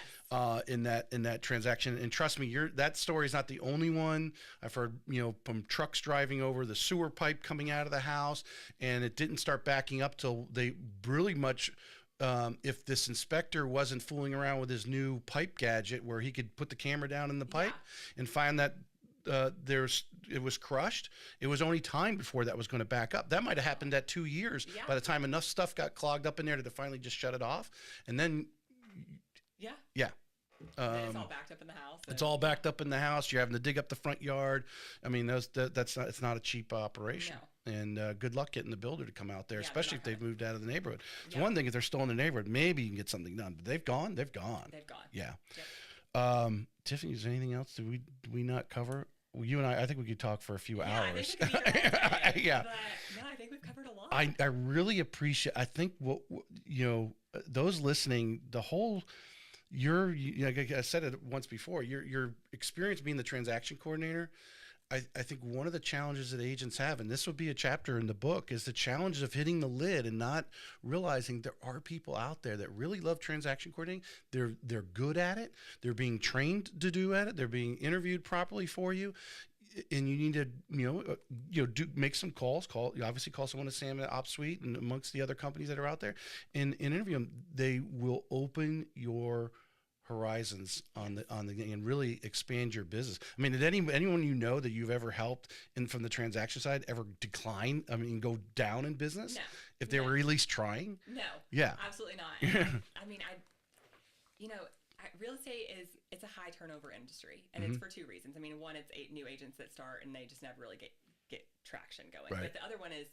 In that transaction, and trust me, that story is not the only one. I've heard from trucks driving over the sewer pipe coming out of the house, and it didn't start backing up till they really much. If this inspector wasn't fooling around with his new pipe gadget, where he could put the camera down in the pipe and find that it was crushed, it was only time before that was going to back up. That might have happened at 2 years by the time enough stuff got clogged up in there to finally just shut it off, and then. Yeah. It's all backed up in the house. It's all backed up in the house. You're having to dig up the front yard. It's not a cheap operation. No. And good luck getting the builder to come out there, especially if they've moved out of the neighborhood. It's one thing if they're still in the neighborhood, maybe you can get something done. But they've gone. Yeah. Yep. Tiffany, is there anything else? Did we not cover? Well, you and I think we could talk for a few hours. I think it could be a whole day, yeah. But no, I think we've covered a lot. I really appreciate. I think those listening, the whole. Like I said it once before, your experience being the transaction coordinator, I think one of the challenges that agents have, and this would be a chapter in the book, is the challenge of hitting the lid and not realizing there are people out there that really love transaction coordinating. They're good at it. They're being trained to do at it. They're being interviewed properly for you. And you need to, make some calls. Obviously call someone at Sam at OpSuite and amongst the other companies that are out there, and interview them. They will open your horizons on the and really expand your business. Did anyone that you've ever helped from the transaction side ever decline? Go down in business? No. If they were at least trying? No. Yeah. Absolutely not. Real estate it's a high turnover industry, and it's for two reasons. One, it's new agents that start and they just never really get traction going. Right. But the other one is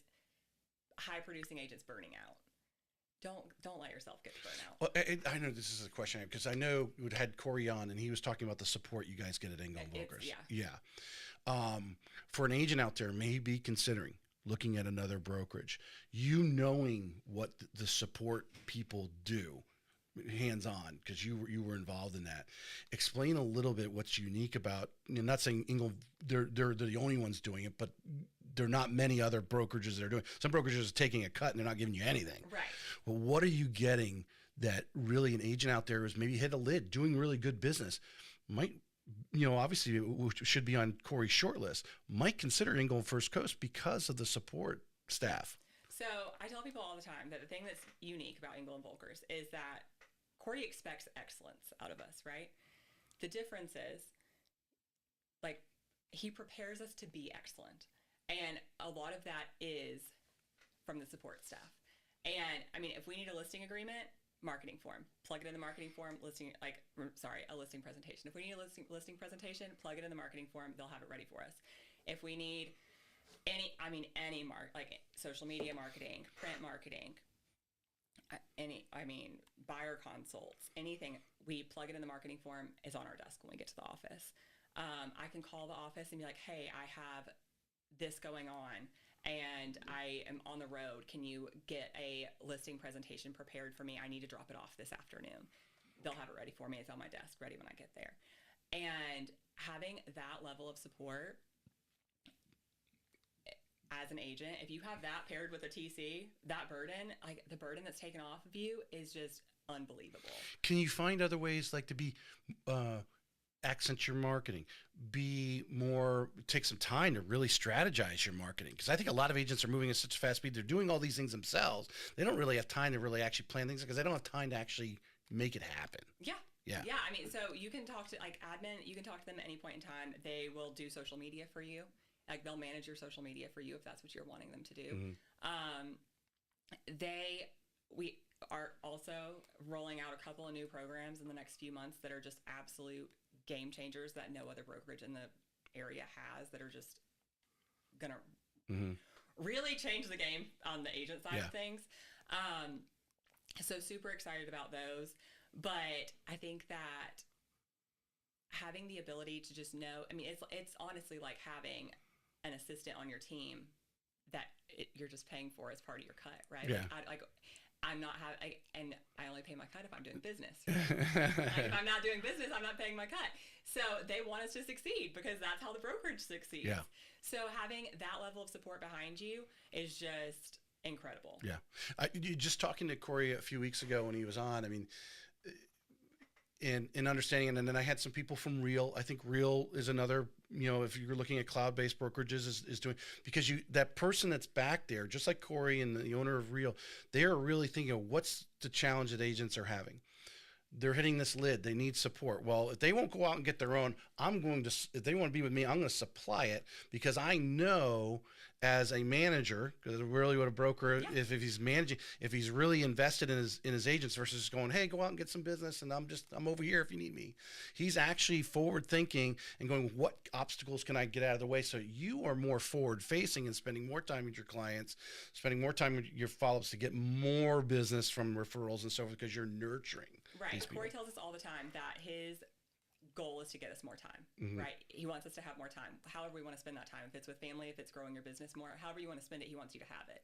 high producing agents burning out. don't let yourself get burnt out. Well, I know this is a question because I know we had Corey on and he was talking about the support you guys get at Engel and Volkers. Yeah. For an agent out there maybe considering looking at another brokerage, knowing what the support people do hands-on because you were involved in that. Explain a little bit what's unique about, I'm not saying Engel, they're the only ones doing it, but there are not many other brokerages that are doing it. Some brokerages are taking a cut and they're not giving you anything. Right. Well, what are you getting that really an agent out there who's maybe hit a lid, doing really good business, might, obviously it should be on Corey's short list, might consider Engel and First Coast because of the support staff? So I tell people all the time that the thing that's unique about Engel and Volkers is that Corey expects excellence out of us, right? The difference is, like, he prepares us to be excellent. And a lot of that is from the support staff. And I mean, if we need a listing agreement, marketing form, plug it in the marketing form, a listing presentation. If we need a listing presentation, plug it in the marketing form, they'll have it ready for us. If we need any social media marketing, print marketing, buyer consults, anything, we plug it in the marketing form, is on our desk when we get to the office. I can call the office and be like, hey, I have this going on and I am on the road. Can you get a listing presentation prepared for me? I need to drop it off this afternoon. They'll have it ready for me. It's on my desk, ready when I get there. And having that level of support as an agent, if you have that paired with a TC, that burden, like the burden that's taken off of you is just unbelievable. Can you find other ways like to be, accent your marketing, take some time to really strategize your marketing? Because I think a lot of agents are moving at such fast speed. They're doing all these things themselves. They don't really have time to really actually plan things because they don't have time to actually make it happen. Yeah. Yeah. Yeah. I mean, so you can talk to admin, you can talk to them at any point in time. They will do social media for you. Like they'll manage your social media for you if that's what you're wanting them to do. Mm-hmm. We are also rolling out a couple of new programs in the next few months that are just absolute game changers that no other brokerage in the area has, that are just gonna really change the game on the agent side of things. So super excited about those. But I think that having the ability to just know, I mean, it's honestly like having an assistant on your team that you're just paying for as part of your cut, right? Yeah. And I only pay my cut if I'm doing business. Right? Like if I'm not doing business, I'm not paying my cut. So they want us to succeed because that's how the brokerage succeeds. Yeah. So having that level of support behind you is just incredible. Yeah. Just talking to Corey a few weeks ago when he was on, I mean, in understanding, and then I had some people from Real. I think Real is another, if you're looking at cloud-based brokerages, is doing, because that person that's back there, just like Corey and the owner of Real, they are really thinking of what's the challenge that agents are having. They're hitting this lid. They need support. Well, if they won't go out and get their own, if they want to be with me, I'm going to supply it because I know as a manager, because really what a broker, if he's managing, if he's really invested in his agents versus just going, hey, go out and get some business and I'm over here if you need me. He's actually forward thinking and going, what obstacles can I get out of the way? So you are more forward facing and spending more time with your clients, spending more time with your follow-ups to get more business from referrals and so forth because you're nurturing. Right. Corey tells us all the time that his goal is to get us more time, right? He wants us to have more time. However we want to spend that time, if it's with family, if it's growing your business more, however you want to spend it, he wants you to have it.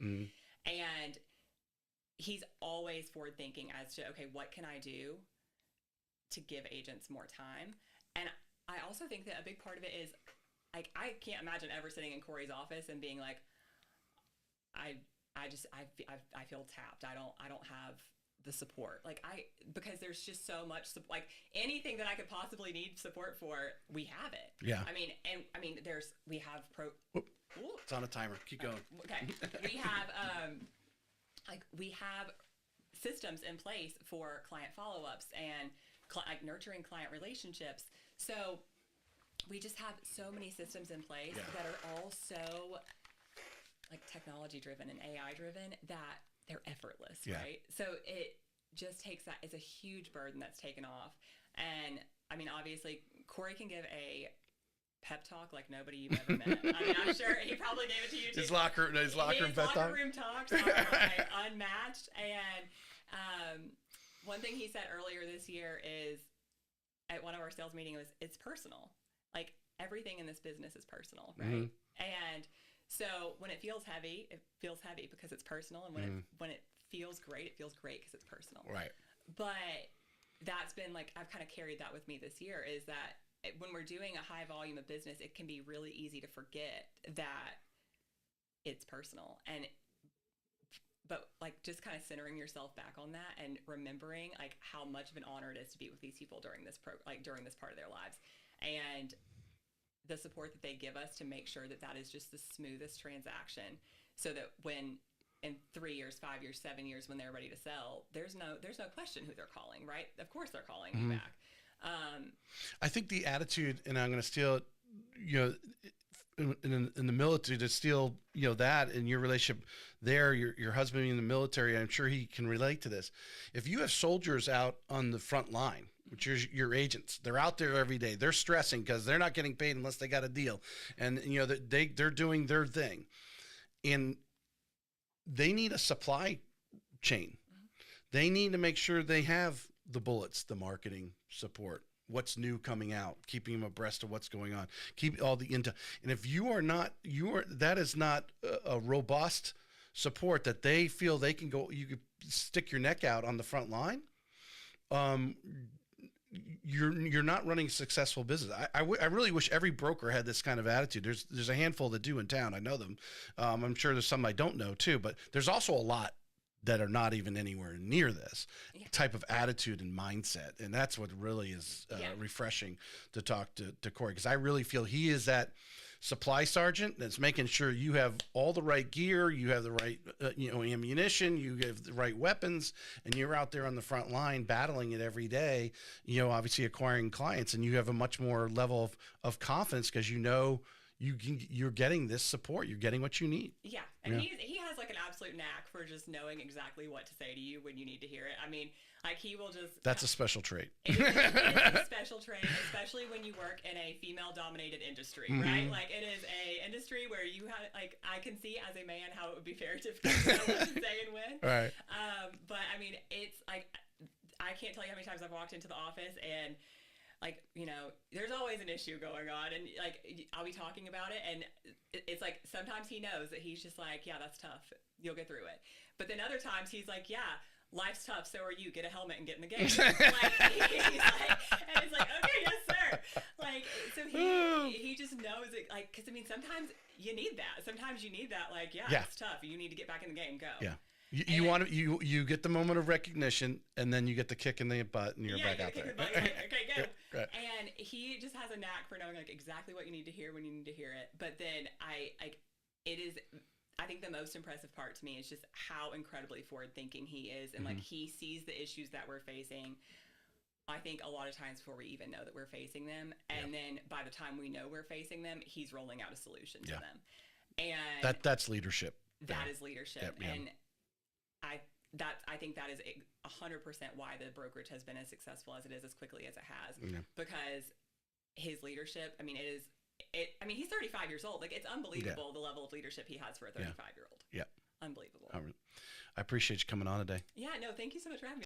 And he's always forward thinking as to, okay, what can I do to give agents more time? And I also think that a big part of it is, like, I can't imagine ever sitting in Corey's office and being like, I feel tapped. I don't have the support, because there's just so much, like anything that I could possibly need support for, we have it. Yeah. We have it's on a timer. Keep going. Okay. We have systems in place for client follow-ups and nurturing client relationships. So we just have so many systems in place that are all so technology driven and AI driven that they're effortless, right? So it just takes that as a huge burden that's taken off. And I mean, obviously, Corey can give a pep talk like nobody you've ever met. I mean, I'm sure he probably gave it to you too. His locker room pep talk. Room talks are like unmatched. And one thing he said earlier this year is at one of our sales meetings was it's personal. Like everything in this business is personal, right? And so when it feels heavy because it's personal, and when it feels great because it's personal. Right. But that's been like, I've kind of carried that with me this year, is that when we're doing a high volume of business, it can be really easy to forget that it's personal. But like just kind of centering yourself back on that and remembering like how much of an honor it is to be with these people during this during this part of their lives, and the support that they give us to make sure that that is just the smoothest transaction, so that when in 3 years, 5 years, 7 years, when they're ready to sell, there's no question who they're calling, right? Of course they're calling you back. I think the attitude, and I'm going to steal it, in the military, to steal, that in your relationship there, your husband being in the military, I'm sure he can relate to this. If you have soldiers out on the front line, which is your agents, they're out there every day, they're stressing because they're not getting paid unless they got a deal. And, they're doing their thing, and they need a supply chain. They need to make sure they have the bullets, the marketing support, what's new coming out, keeping them abreast of what's going on, keep all the intel. And if that is not a robust support that they feel they can go, you could stick your neck out on the front line. You're not running a successful business. I really wish every broker had this kind of attitude. There's a handful that do in town. I know them. I'm sure there's some I don't know too, but there's also a lot that are not even anywhere near this type of attitude and mindset. And that's what really is refreshing to talk to Corey, because I really feel he is that supply sergeant that's making sure you have all the right gear, you have the right ammunition, you have the right weapons, and you're out there on the front line battling it every day, obviously acquiring clients, and you have a much more level of confidence because you're getting this support. You're getting what you need. Yeah. And he has like an absolute knack for just knowing exactly what to say to you when you need to hear it. I mean, like he will just... That's a special trait. It is a special trait, especially when you work in a female-dominated industry, right? Like it is a industry where you have, like, I can see as a man how it would be very difficult to know what to say and when. Right. But I mean, it's like, I can't tell you how many times I've walked into the office and like, there's always an issue going on, and like, I'll be talking about it, and it's like, sometimes he knows that he's just like, yeah, that's tough. You'll get through it. But then other times he's like, yeah, life's tough. So are you. Get a helmet and get in the game. He's like, and it's like, okay, yes, sir. Like, so he just knows it. Like, cause I mean, sometimes you need that. Sometimes you need that. Like, yeah, it's tough. You need to get back in the game. Go. Yeah. You get the moment of recognition, and then you get the kick in the butt, and you're back out there. Okay, go. Right. And he just has a knack for knowing like exactly what you need to hear when you need to hear it. But then I think the most impressive part to me is just how incredibly forward thinking he is, and like he sees the issues that we're facing. I think a lot of times before we even know that we're facing them, and then by the time we know we're facing them, he's rolling out a solution to them. And that's leadership. That is leadership, and I think that is 100% why the brokerage has been as successful as it is, as quickly as it has, because his leadership. I mean, he's 35 years old. Like, it's unbelievable the level of leadership he has for a 35-year-old. Yeah, unbelievable. I appreciate you coming on today. Yeah, no, thank you so much for having me.